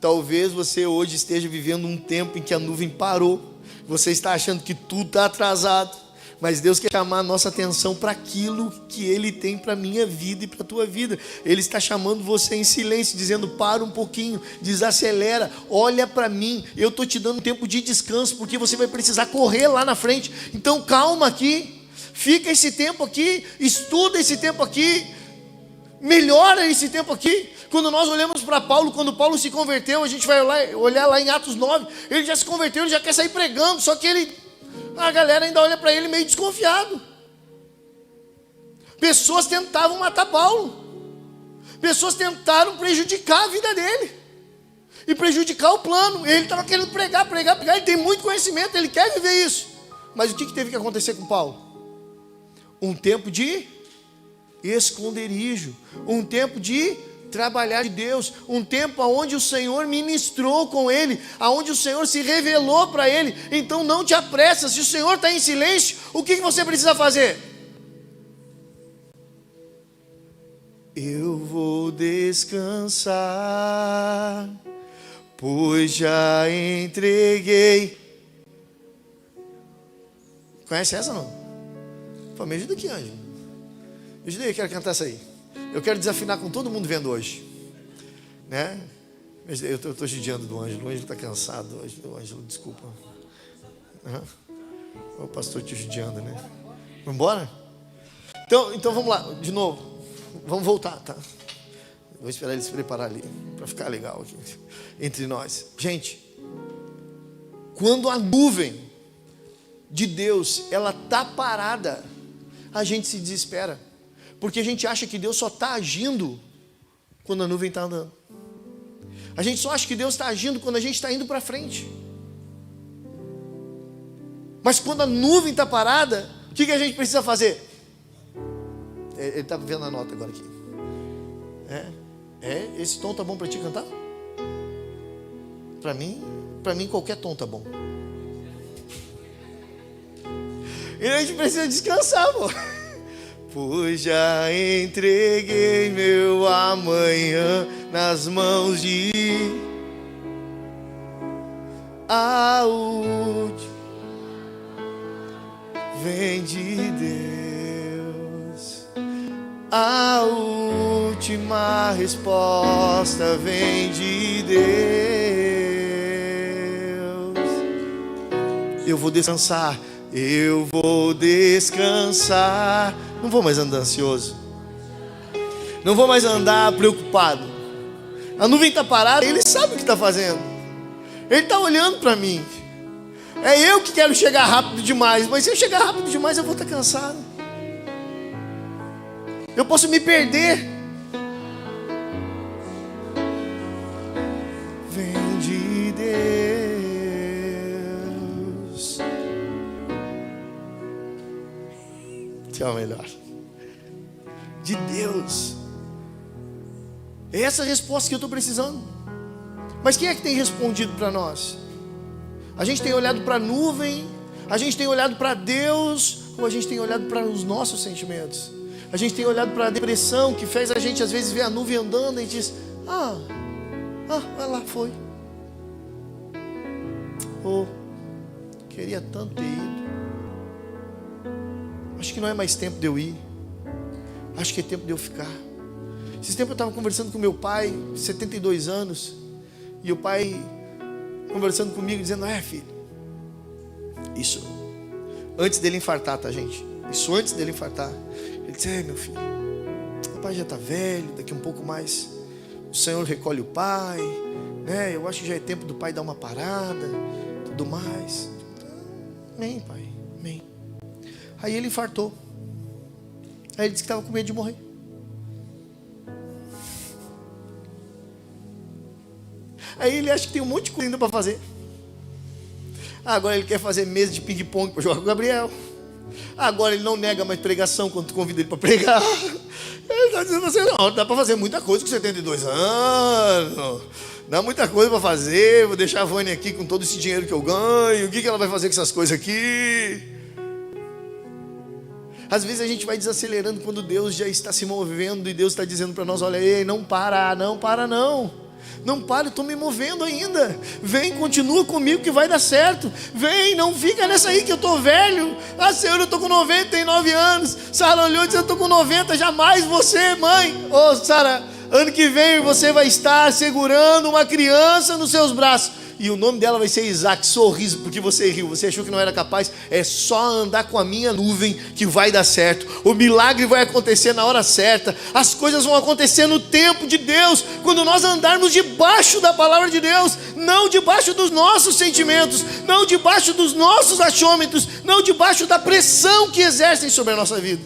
Talvez você hoje esteja vivendo um tempo em que a nuvem parou. Você está achando que tudo está atrasado. Mas Deus quer chamar a nossa atenção para aquilo que Ele tem para a minha vida e para a tua vida. Ele está chamando você em silêncio, dizendo: para um pouquinho, desacelera, olha para mim, eu estou te dando tempo de descanso, porque você vai precisar correr lá na frente. Então calma aqui, fica esse tempo aqui, estuda esse tempo aqui, melhora esse tempo aqui. Quando nós olhamos para Paulo, quando Paulo se converteu, a gente vai olhar lá em Atos 9, ele já se converteu, ele já quer sair pregando, só que a galera ainda olha para ele meio desconfiado. Pessoas tentavam matar Paulo. Pessoas tentaram prejudicar a vida dele. E prejudicar o plano. Ele estava querendo pregar. Ele tem muito conhecimento, ele quer viver isso. Mas o que teve que acontecer com Paulo? Um tempo de esconderijo. Um tempo de trabalhar de Deus, um tempo onde o Senhor ministrou com ele, aonde o Senhor se revelou para ele. Então não te apressa. Se o Senhor está em silêncio, o que você precisa fazer? Eu vou descansar, pois já entreguei. Conhece essa não? Pô, me ajuda aqui, Ângelo. Me ajuda aí, eu quero cantar essa aí. Eu quero desafinar com todo mundo vendo hoje, né? Eu estou judiando do Ângelo. O Ângelo está cansado hoje. O Ângelo, desculpa. O pastor te judiando, né? Vamos embora? Então vamos lá, de novo. Vamos voltar, tá? Vou esperar ele se preparar ali, para ficar legal aqui entre nós. Gente, quando a nuvem de Deus, ela está parada, a gente se desespera. Porque a gente acha que Deus só está agindo quando a nuvem está andando. A gente só acha que Deus está agindo quando a gente está indo para frente. Mas quando a nuvem está parada, o que a gente precisa fazer? Ele está vendo a nota agora aqui. Esse tom tá bom para ti cantar? Para mim qualquer tom tá bom. E a gente precisa descansar, amor. Pois já entreguei meu amanhã nas mãos de a última vem de Deus, a última resposta vem de Deus. Eu vou descansar. Eu vou descansar. Não vou mais andar ansioso. Não vou mais andar preocupado. A nuvem está parada, ele sabe o que está fazendo. Ele está olhando para mim. É eu que quero chegar rápido demais. Mas se eu chegar rápido demais, eu vou estar cansado. Eu posso me perder. Vem de Deus. Que é o melhor. De Deus. É essa a resposta que eu estou precisando. Mas quem é que tem respondido para nós? A gente tem olhado para a nuvem, a gente tem olhado para Deus, ou a gente tem olhado para os nossos sentimentos? A gente tem olhado para a depressão, que fez a gente às vezes ver a nuvem andando e diz: vai lá, foi. Queria tanto ter ido. Acho que não é mais tempo de eu ir. Acho que é tempo de eu ficar. Esse tempo eu estava conversando com meu pai, 72 anos, e o pai conversando comigo, dizendo: filho, isso antes dele infartar, tá, gente? Isso antes dele infartar. Ele disse: meu filho, o pai já está velho, daqui um pouco mais o Senhor recolhe o pai, né? Eu acho que já é tempo do pai dar uma parada, tudo mais. Amém, pai, amém. Aí ele infartou. Aí ele disse que estava com medo de morrer. Aí ele acha que tem um monte de coisa ainda para fazer. Agora ele quer fazer mesa de ping-pong para jogar com o Gabriel. Agora ele não nega mais pregação quando tu convida ele para pregar. Ele está dizendo assim, não, dá para fazer muita coisa com 72 anos. Dá muita coisa para fazer. Vou deixar a Vânia aqui com todo esse dinheiro que eu ganho. O que ela vai fazer com essas coisas aqui? Às vezes a gente vai desacelerando quando Deus já está se movendo. E Deus está dizendo para nós, olha, ei, não para, não para não. Não para, eu estou me movendo ainda. Vem, continua comigo que vai dar certo. Vem, não fica nessa aí que eu estou velho. Ah, Senhor, eu estou com 99 anos. Sara olhou e disse, eu estou com 90. Jamais você, mãe. Ô, Sara, ano que vem você vai estar segurando uma criança nos seus braços. E o nome dela vai ser Isaac. Sorriso, porque você riu. Você achou que não era capaz. É só andar com a minha nuvem que vai dar certo. O milagre vai acontecer na hora certa. As coisas vão acontecer no tempo de Deus. Quando nós andarmos debaixo da palavra de Deus. Não debaixo dos nossos sentimentos. Não debaixo dos nossos achômetros. Não debaixo da pressão que exercem sobre a nossa vida.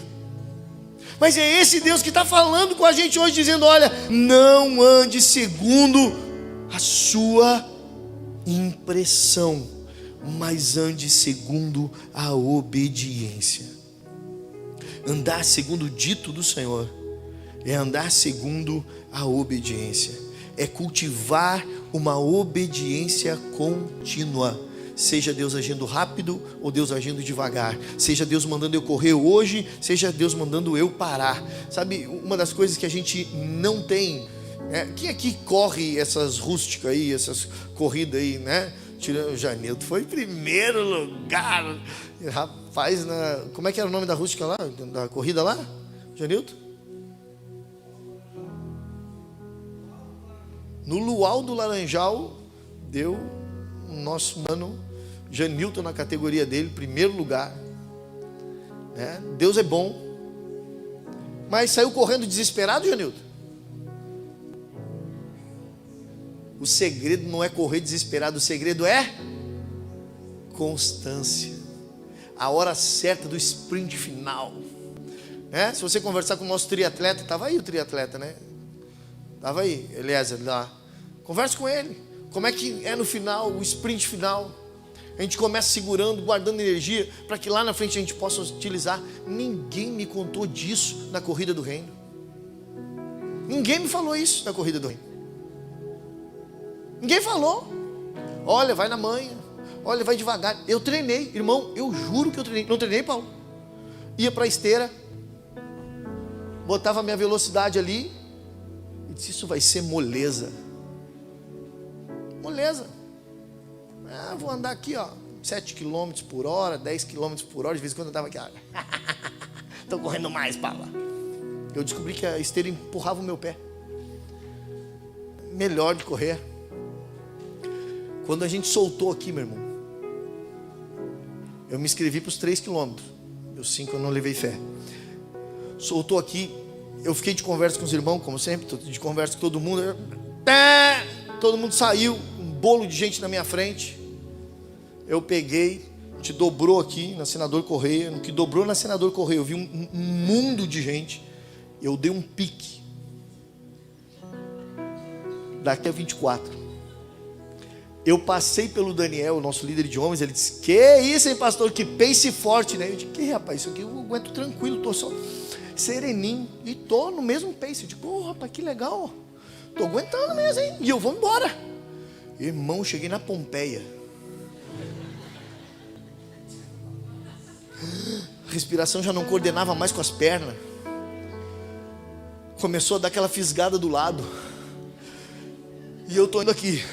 Mas é esse Deus que está falando com a gente hoje. Dizendo, olha, não ande segundo a sua impressão, mas ande segundo a obediência. Andar segundo o dito do Senhor é andar segundo a obediência, é cultivar uma obediência contínua. Seja Deus agindo rápido ou Deus agindo devagar, seja Deus mandando eu correr hoje, seja Deus mandando eu parar. Sabe, uma das coisas que a gente não tem, quem aqui corre essas rústicas aí, essas corridas aí, né? Tirando o Janilton, foi em primeiro lugar. Rapaz, como é que era o nome da rústica lá? Da corrida lá? Janilton? No Luau do Laranjal, deu o nosso mano Janilton na categoria dele, primeiro lugar. Deus é bom. Mas saiu correndo desesperado, Janilton? O segredo não é correr desesperado, o segredo é constância. A hora certa do sprint final. Se você conversar com o nosso triatleta, estava aí o triatleta, né? Estava aí, Eliezer, lá. Converse com ele. Como é que é no final, o sprint final? A gente começa segurando, guardando energia, para que lá na frente a gente possa utilizar. Ninguém me contou disso na corrida do reino. Ninguém me falou isso na corrida do reino. Ninguém falou. Olha, vai na manhã. Olha, vai devagar. Eu treinei, irmão, eu juro que eu treinei. Não treinei, Paulo? Ia para a esteira, botava a minha velocidade ali e disse, isso vai ser moleza. Moleza. Vou andar aqui, 7 km por hora, 10 km por hora. De vez em quando eu estava aqui, estou correndo mais, Paulo. Eu descobri que a esteira empurrava o meu pé. Melhor de correr. Quando a gente soltou aqui, meu irmão, eu me inscrevi para os 3 quilômetros. Os 5 eu não levei fé. Soltou aqui, eu fiquei de conversa com os irmãos, como sempre, de conversa com todo mundo. Todo mundo saiu, um bolo de gente na minha frente. Eu peguei, te dobrou aqui na Senador Correia. No que dobrou na Senador Correia, eu vi um mundo de gente. Eu dei um pique. Daqui a 24. Eu passei pelo Daniel, o nosso líder de homens. Ele disse, que isso, hein, pastor, que pace forte, né? Eu disse, que rapaz, isso aqui eu aguento tranquilo, estou só sereninho, e estou no mesmo pace. Eu digo, rapaz, que legal, estou aguentando mesmo, hein? E eu vou embora. Irmão, cheguei na Pompeia, a respiração já não coordenava mais com as pernas, começou a dar aquela fisgada do lado, e eu estou indo aqui.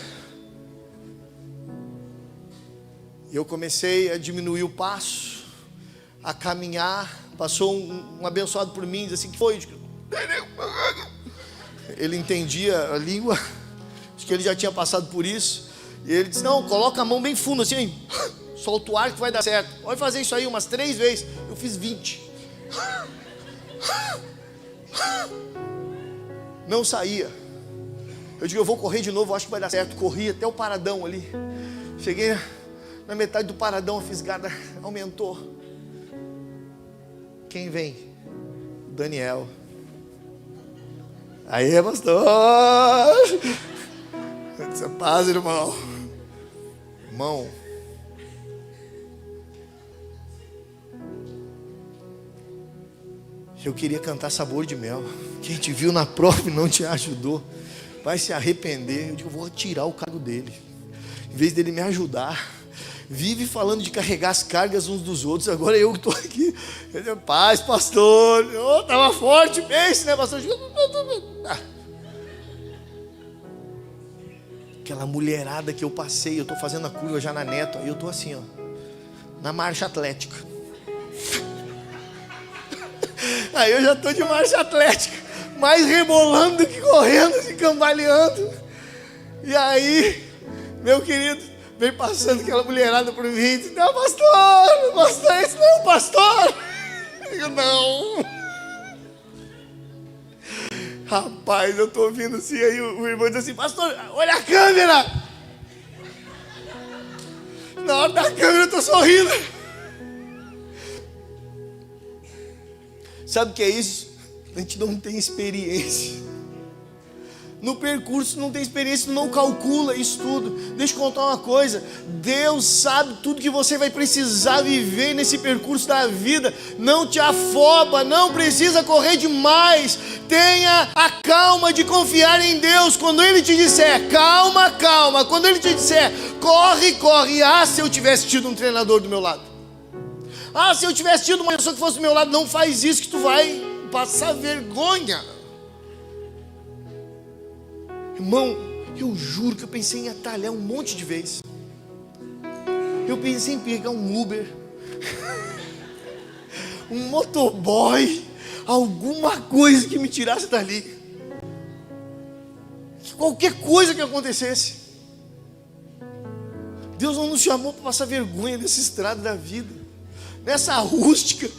Eu comecei a diminuir o passo, a caminhar. Passou um abençoado por mim, disse assim, que foi? Ele entendia a língua, acho que ele já tinha passado por isso. E ele disse, não, coloca a mão bem fundo assim, solta o ar que vai dar certo. Pode fazer isso aí umas 3 vezes. Eu fiz 20. Não saía. Eu digo, eu vou correr de novo, acho que vai dar certo. Corri até o paradão ali. Cheguei na metade do paradão, a fisgada aumentou. Quem vem? Daniel. Aí, pastor. Paz, irmão. Irmão. Eu queria cantar Sabor de Mel. Quem te viu na prova e não te ajudou vai se arrepender. Eu digo, eu vou tirar o cargo dele. Em vez dele me ajudar, vive falando de carregar as cargas uns dos outros. Agora eu que estou aqui. Eu digo, paz, pastor. Eu estava forte, pense, né, pastor? Aquela mulherada que eu passei, eu estou fazendo a curva já na Neto. Aí eu estou assim, ó, na marcha atlética. Aí eu já estou de marcha atlética, mais rebolando do que correndo, se cambaleando. E aí, meu querido, vem passando aquela mulherada por mim e diz, não, pastor, esse não é o pastor. Eu não. Rapaz, eu estou ouvindo assim, aí o irmão diz assim, pastor, olha a câmera. Na hora da câmera eu estou sorrindo. Sabe o que é isso? A gente não tem experiência. No percurso não tem experiência, não calcula isso tudo. Deixa eu contar uma coisa. Deus sabe tudo que você vai precisar viver nesse percurso da vida. Não te afoba, não precisa correr demais. Tenha a calma de confiar em Deus. Quando Ele te disser, calma, calma. Quando Ele te disser, corre, corre. Ah, se eu tivesse tido um treinador do meu lado. Ah, se eu tivesse tido uma pessoa que fosse do meu lado. Não faz isso que tu vai passar vergonha. Irmão, eu juro que eu pensei em atalhar um monte de vezes. Eu pensei em pegar um Uber, um motoboy, alguma coisa que me tirasse dali. Qualquer coisa que acontecesse. Deus não nos chamou para passar vergonha nessa estrada da vida, nessa rústica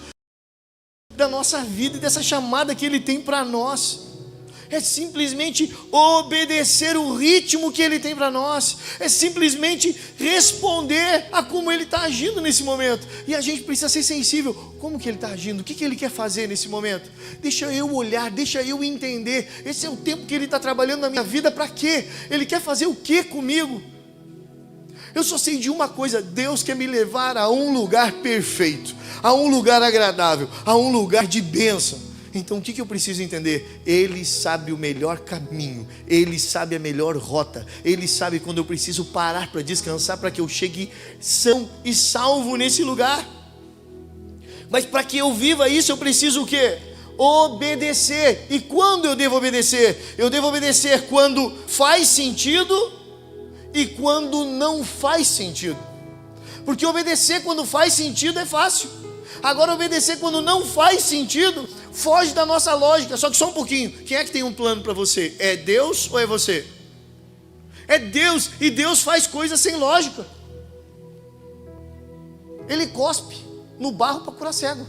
da nossa vida e dessa chamada que Ele tem para nós. É simplesmente obedecer o ritmo que Ele tem para nós. É simplesmente responder a como Ele está agindo nesse momento. E a gente precisa ser sensível. Como que Ele está agindo? O que Ele quer fazer nesse momento? Deixa eu olhar, deixa eu entender. Esse é o tempo que Ele está trabalhando na minha vida. Para quê? Ele quer fazer o que comigo? Eu só sei de uma coisa. Deus quer me levar a um lugar perfeito, a um lugar agradável, a um lugar de bênção. Então o que eu preciso entender? Ele sabe o melhor caminho, Ele sabe a melhor rota, Ele sabe quando eu preciso parar para descansar, para que eu chegue são e salvo nesse lugar. Mas para que eu viva isso eu preciso o quê? Obedecer. E quando eu devo obedecer? Eu devo obedecer quando faz sentido e quando não faz sentido. Porque obedecer quando faz sentido é fácil. Agora obedecer quando não faz sentido foge da nossa lógica. Só que só um pouquinho. Quem é que tem um plano para você? É Deus ou é você? É Deus. E Deus faz coisas sem lógica. Ele cospe no barro para curar cego.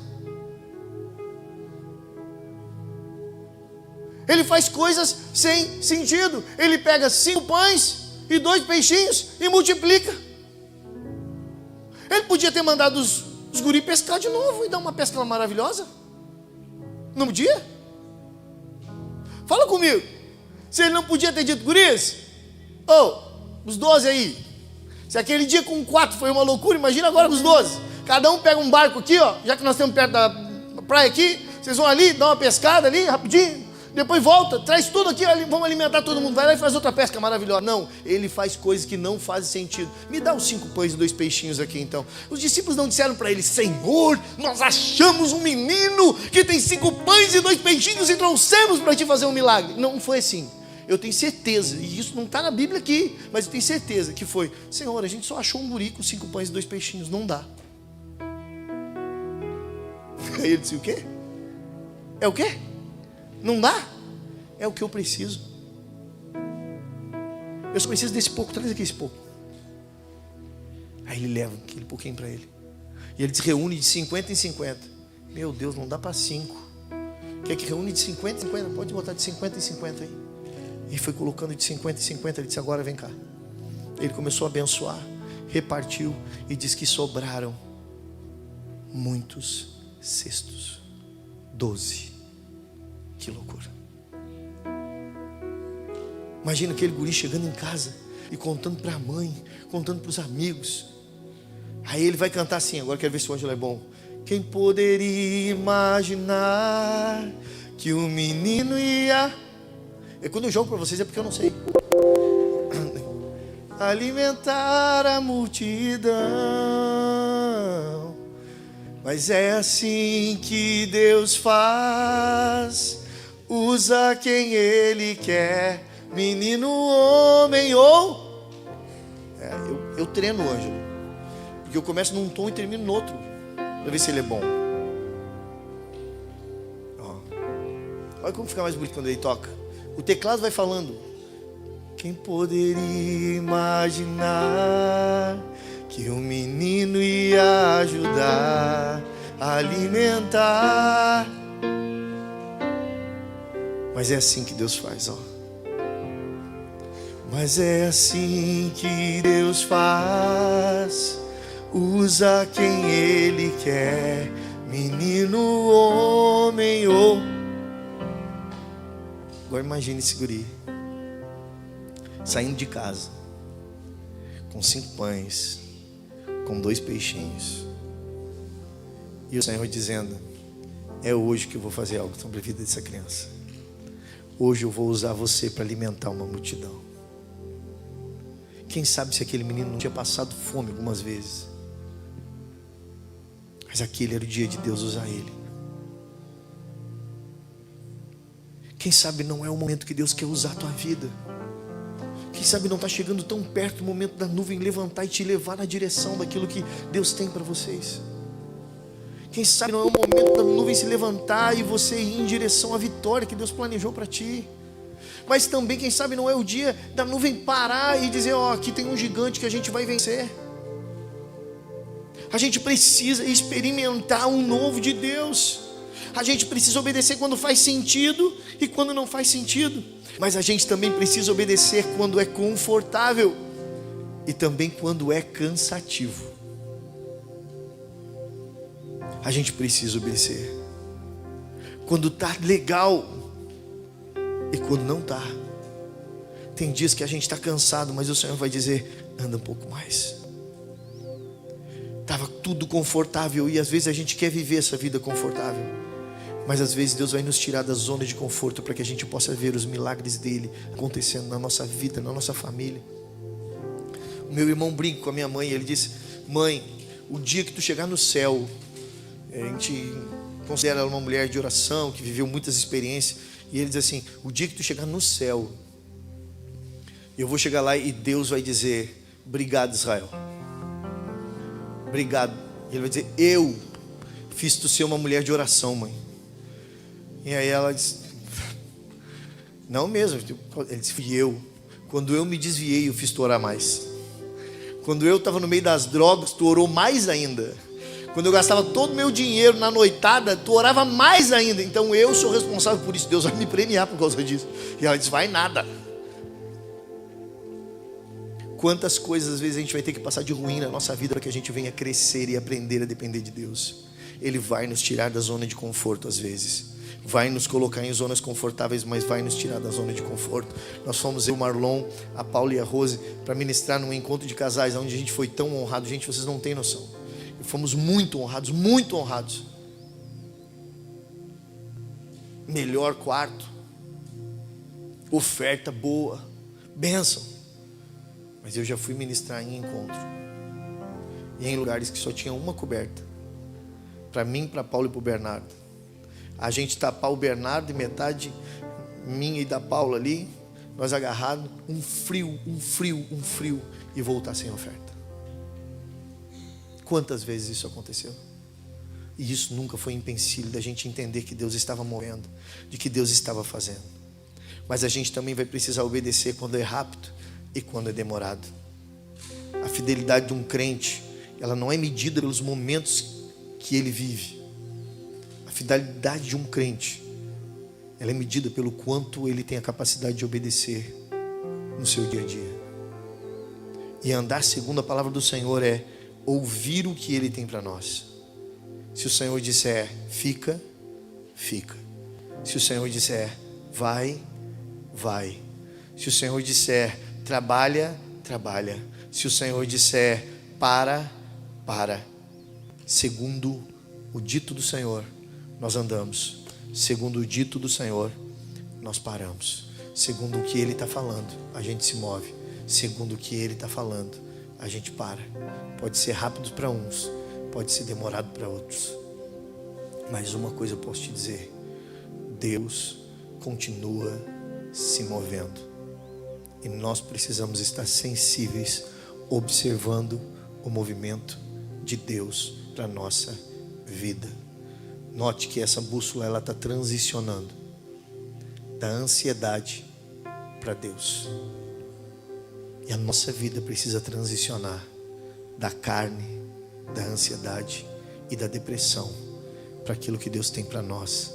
Ele faz coisas sem sentido. Ele pega 5 pães e 2 peixinhos e multiplica. Ele podia ter mandado os guri pescar de novo e dar uma pesca maravilhosa. Não podia? Fala comigo. Se ele não podia ter dito, guris, os 12 aí. Se aquele dia com 4 foi uma loucura, imagina agora com os 12. Cada um pega um barco aqui, ó, já que nós estamos perto da praia aqui, vocês vão ali, dá uma pescada ali, rapidinho, depois volta, traz tudo aqui, vamos alimentar todo mundo, vai lá e faz outra pesca maravilhosa. Não, ele faz coisas que não fazem sentido. Me dá os 5 pães e 2 peixinhos aqui então. Os discípulos não disseram para ele, Senhor, nós achamos um menino que tem 5 pães e 2 peixinhos e trouxemos para te fazer um milagre. Não foi assim. Eu tenho certeza, e isso não está na Bíblia aqui, mas eu tenho certeza que foi, Senhor, a gente só achou um guri com 5 pães e 2 peixinhos, não dá. Aí ele disse, o quê? É o quê? Não dá? É o que eu preciso. Eu só preciso desse pouco, traz aqui esse pouco. Aí ele leva aquele pouquinho para ele. E ele se reúne de 50 em 50. Meu Deus, não dá para 5. Quer que reúne de 50 em 50? Pode botar de 50 em 50 aí. E foi colocando de 50 em 50. Ele disse: agora vem cá. Ele começou a abençoar, repartiu e diz que sobraram muitos cestos. 12. Que loucura. Imagina aquele guri chegando em casa e contando para a mãe, contando para os amigos. Aí ele vai cantar assim, agora quero ver se o Ângelo é bom. Quem poderia imaginar que o menino ia... Quando eu jogo para vocês é porque eu não sei. Alimentar a multidão. Mas é assim que Deus faz. Usa quem Ele quer. Menino, homem ou... eu treino o Ângelo. Porque eu começo num tom e termino no outro. Para ver se ele é bom. Olha como fica mais bonito quando ele toca. O teclado vai falando. Quem poderia imaginar que um menino ia ajudar a alimentar. Mas é assim que Deus faz, ó. Mas é assim que Deus faz. Usa quem Ele quer. Menino, homem ou... Agora imagine esse guri saindo de casa com 5 pães, com 2 peixinhos, e o Senhor dizendo: é hoje que eu vou fazer algo sobre a vida dessa criança. Hoje eu vou usar você para alimentar uma multidão. Quem sabe se aquele menino não tinha passado fome algumas vezes, mas aquele era o dia de Deus usar ele. Quem sabe não é o momento que Deus quer usar a tua vida. Quem sabe não está chegando tão perto o momento da nuvem levantar e te levar na direção daquilo que Deus tem para vocês. Quem sabe não é o momento da nuvem se levantar e você ir em direção à vitória que Deus planejou para ti. Mas também, quem sabe, não é o dia da nuvem parar e dizer: ó, aqui tem um gigante que a gente vai vencer. A gente precisa experimentar um novo de Deus. A gente precisa obedecer quando faz sentido e quando não faz sentido. Mas a gente também precisa obedecer quando é confortável e também quando é cansativo. A gente precisa obedecer quando está legal e quando não está. Tem dias que a gente está cansado, mas o Senhor vai dizer: anda um pouco mais. Estava tudo confortável e às vezes a gente quer viver essa vida confortável, mas às vezes Deus vai nos tirar da zona de conforto para que a gente possa ver os milagres dele acontecendo na nossa vida, na nossa família. O meu irmão brinca com a minha mãe e ele disse: mãe, o dia que tu chegar no céu, a gente considera ela uma mulher de oração, que viveu muitas experiências, e ele diz assim: o dia que tu chegar no céu, eu vou chegar lá e Deus vai dizer: obrigado, Israel, obrigado. E ele vai dizer: eu fiz tu ser uma mulher de oração, mãe. E aí ela disse: não mesmo. Ele disse: fui eu. Quando eu me desviei, eu fiz tu orar mais. Quando eu estava no meio das drogas, tu orou mais ainda. Quando eu gastava todo o meu dinheiro na noitada, tu orava mais ainda. Então eu sou responsável por isso. Deus vai me premiar por causa disso. E ela disse: vai nada. Quantas coisas às vezes a gente vai ter que passar de ruim na nossa vida para que a gente venha crescer e aprender a depender de Deus. Ele vai nos tirar da zona de conforto às vezes. Vai nos colocar em zonas confortáveis, mas vai nos tirar da zona de conforto. Nós fomos, eu, o Marlon, a Paula e a Rose, para ministrar num encontro de casais, onde a gente foi tão honrado. Gente, vocês não têm noção. E fomos muito honrados, muito honrados. Melhor quarto, oferta boa, bênção. Mas eu já fui ministrar em encontro, e em lugares que só tinha uma coberta, para mim, para Paulo e para o Bernardo. A gente tapar o Bernardo e metade minha e da Paula ali, nós agarrados, um frio, e voltar sem oferta. Quantas vezes isso aconteceu? E isso nunca foi empecilho da gente entender que Deus estava movendo, de que Deus estava fazendo. Mas a gente também vai precisar obedecer quando é rápido e quando é demorado. A fidelidade de um crente, ela não é medida pelos momentos que ele vive. A fidelidade de um crente ela é medida pelo quanto ele tem a capacidade de obedecer no seu dia a dia. E andar segundo a palavra do Senhor é ouvir o que ele tem para nós. Se o Senhor disser fica, fica. Se o Senhor disser vai, vai. Se o Senhor disser trabalha, trabalha. Se o Senhor disser para, para. Segundo o dito do Senhor, nós andamos. Segundo o dito do Senhor, nós paramos. Segundo o que Ele está falando, a gente se move. Segundo o que Ele está falando, a gente para. Pode ser rápido para uns, pode ser demorado para outros. Mas uma coisa eu posso te dizer: Deus continua se movendo. E nós precisamos estar sensíveis, observando o movimento de Deus para a nossa vida. Note que essa bússola, ela está transicionando da ansiedade para Deus. E a nossa vida precisa transicionar da carne, da ansiedade e da depressão para aquilo que Deus tem para nós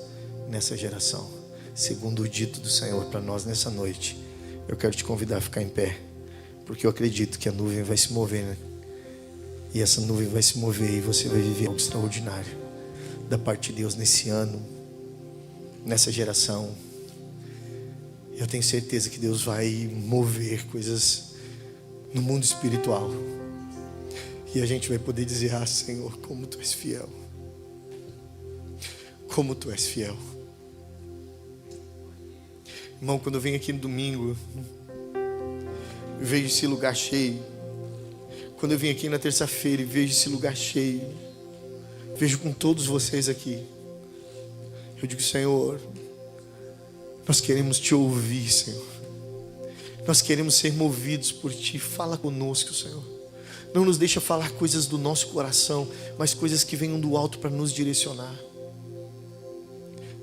nessa geração. Segundo o dito do Senhor para nós nessa noite, eu quero te convidar a ficar em pé, porque eu acredito que a nuvem vai se mover, né? E essa nuvem vai se mover e você vai viver algo extraordinário da parte de Deus nesse ano, nessa geração. Eu tenho certeza que Deus vai mover coisas no mundo espiritual. E a gente vai poder dizer: ah, Senhor, como Tu és fiel. Como Tu és fiel. Irmão, quando eu venho aqui no domingo, eu vejo esse lugar cheio. Quando eu vim aqui na terça-feira e vejo esse lugar cheio, vejo com todos vocês aqui, eu digo: Senhor, nós queremos Te ouvir, Senhor. Nós queremos ser movidos por Ti. Fala conosco, Senhor. Não nos deixa falar coisas do nosso coração, mas coisas que venham do alto para nos direcionar.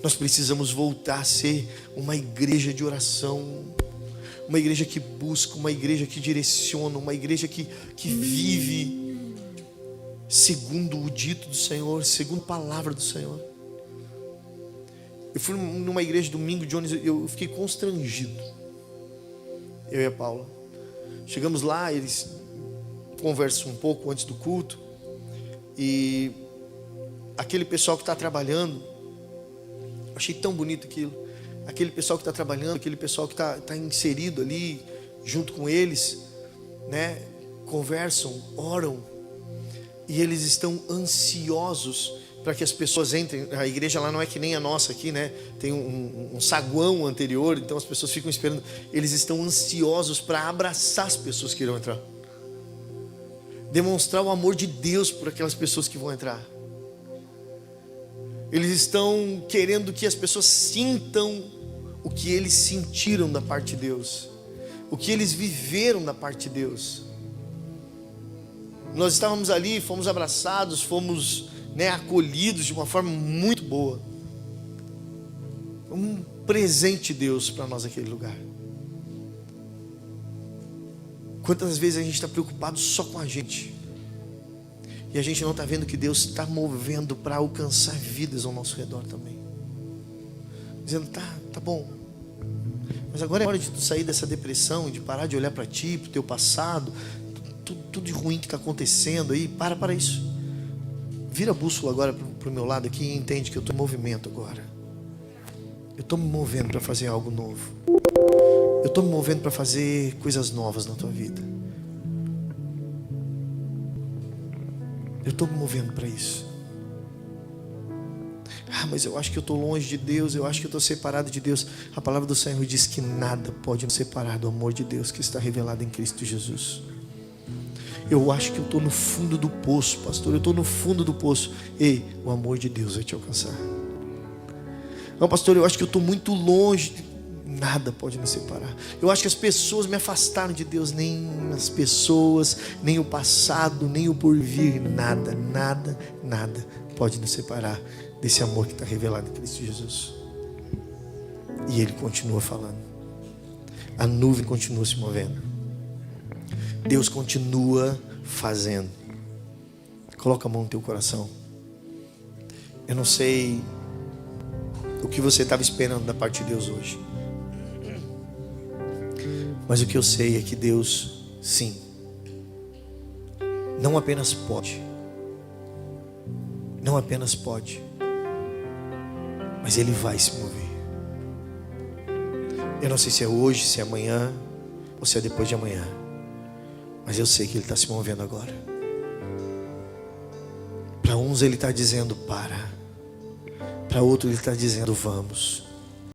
Nós precisamos voltar a ser uma igreja de oração, uma igreja que busca, uma igreja que direciona, uma igreja que vive segundo o dito do Senhor, segundo a palavra do Senhor. Eu fui numa igreja domingo, Jones, eu fiquei constrangido. Eu e a Paula. Chegamos lá, eles conversam um pouco antes do culto. E aquele pessoal que está trabalhando, eu achei tão bonito aquilo. Aquele pessoal que está trabalhando, aquele pessoal que está inserido ali, junto com eles, né? Conversam, oram. E eles estão ansiosos para que as pessoas entrem. A igreja lá não é que nem a nossa aqui, né? Tem um saguão anterior, então as pessoas ficam esperando. Eles estão ansiosos para abraçar as pessoas que irão entrar, demonstrar o amor de Deus por aquelas pessoas que vão entrar. Eles estão querendo que as pessoas sintam o que eles sentiram da parte de Deus, o que eles viveram da parte de Deus. Nós estávamos ali, fomos abraçados, fomos, né, acolhidos de uma forma muito boa. Um presente de Deus para nós aquele lugar. Quantas vezes a gente está preocupado só com a gente, e a gente não está vendo que Deus está movendo para alcançar vidas ao nosso redor também. Dizendo: tá bom, mas agora é hora de tu sair dessa depressão, de parar de olhar para ti, para o teu passado, tudo de ruim que está acontecendo aí. Para isso. Vira a bússola agora para o meu lado aqui e entende que eu estou em movimento agora. Eu estou me movendo para fazer algo novo. Eu estou me movendo para fazer coisas novas na tua vida. Eu estou me movendo para isso. Ah, mas eu acho que eu estou longe de Deus, eu acho que eu estou separado de Deus. A palavra do Senhor diz que nada pode nos separar do amor de Deus que está revelado em Cristo Jesus. Eu acho que eu estou no fundo do poço, pastor, eu estou no fundo do poço. Ei, o amor de Deus vai te alcançar. Não, pastor, eu acho que eu estou muito longe. Nada pode nos separar. Eu acho que as pessoas me afastaram de Deus. Nem as pessoas, nem o passado, nem o porvir. Nada pode nos separar desse amor que está revelado em Cristo Jesus. E Ele continua falando. A nuvem continua se movendo. Deus continua fazendo. Coloca a mão no teu coração. Eu não sei o que você estava esperando da parte de Deus hoje. Mas o que eu sei é que Deus, sim, não apenas pode, mas Ele vai se mover. Eu não sei se é hoje, se é amanhã, ou se é depois de amanhã, mas eu sei que Ele está se movendo agora. Para uns Ele está dizendo para outros Ele está dizendo vamos.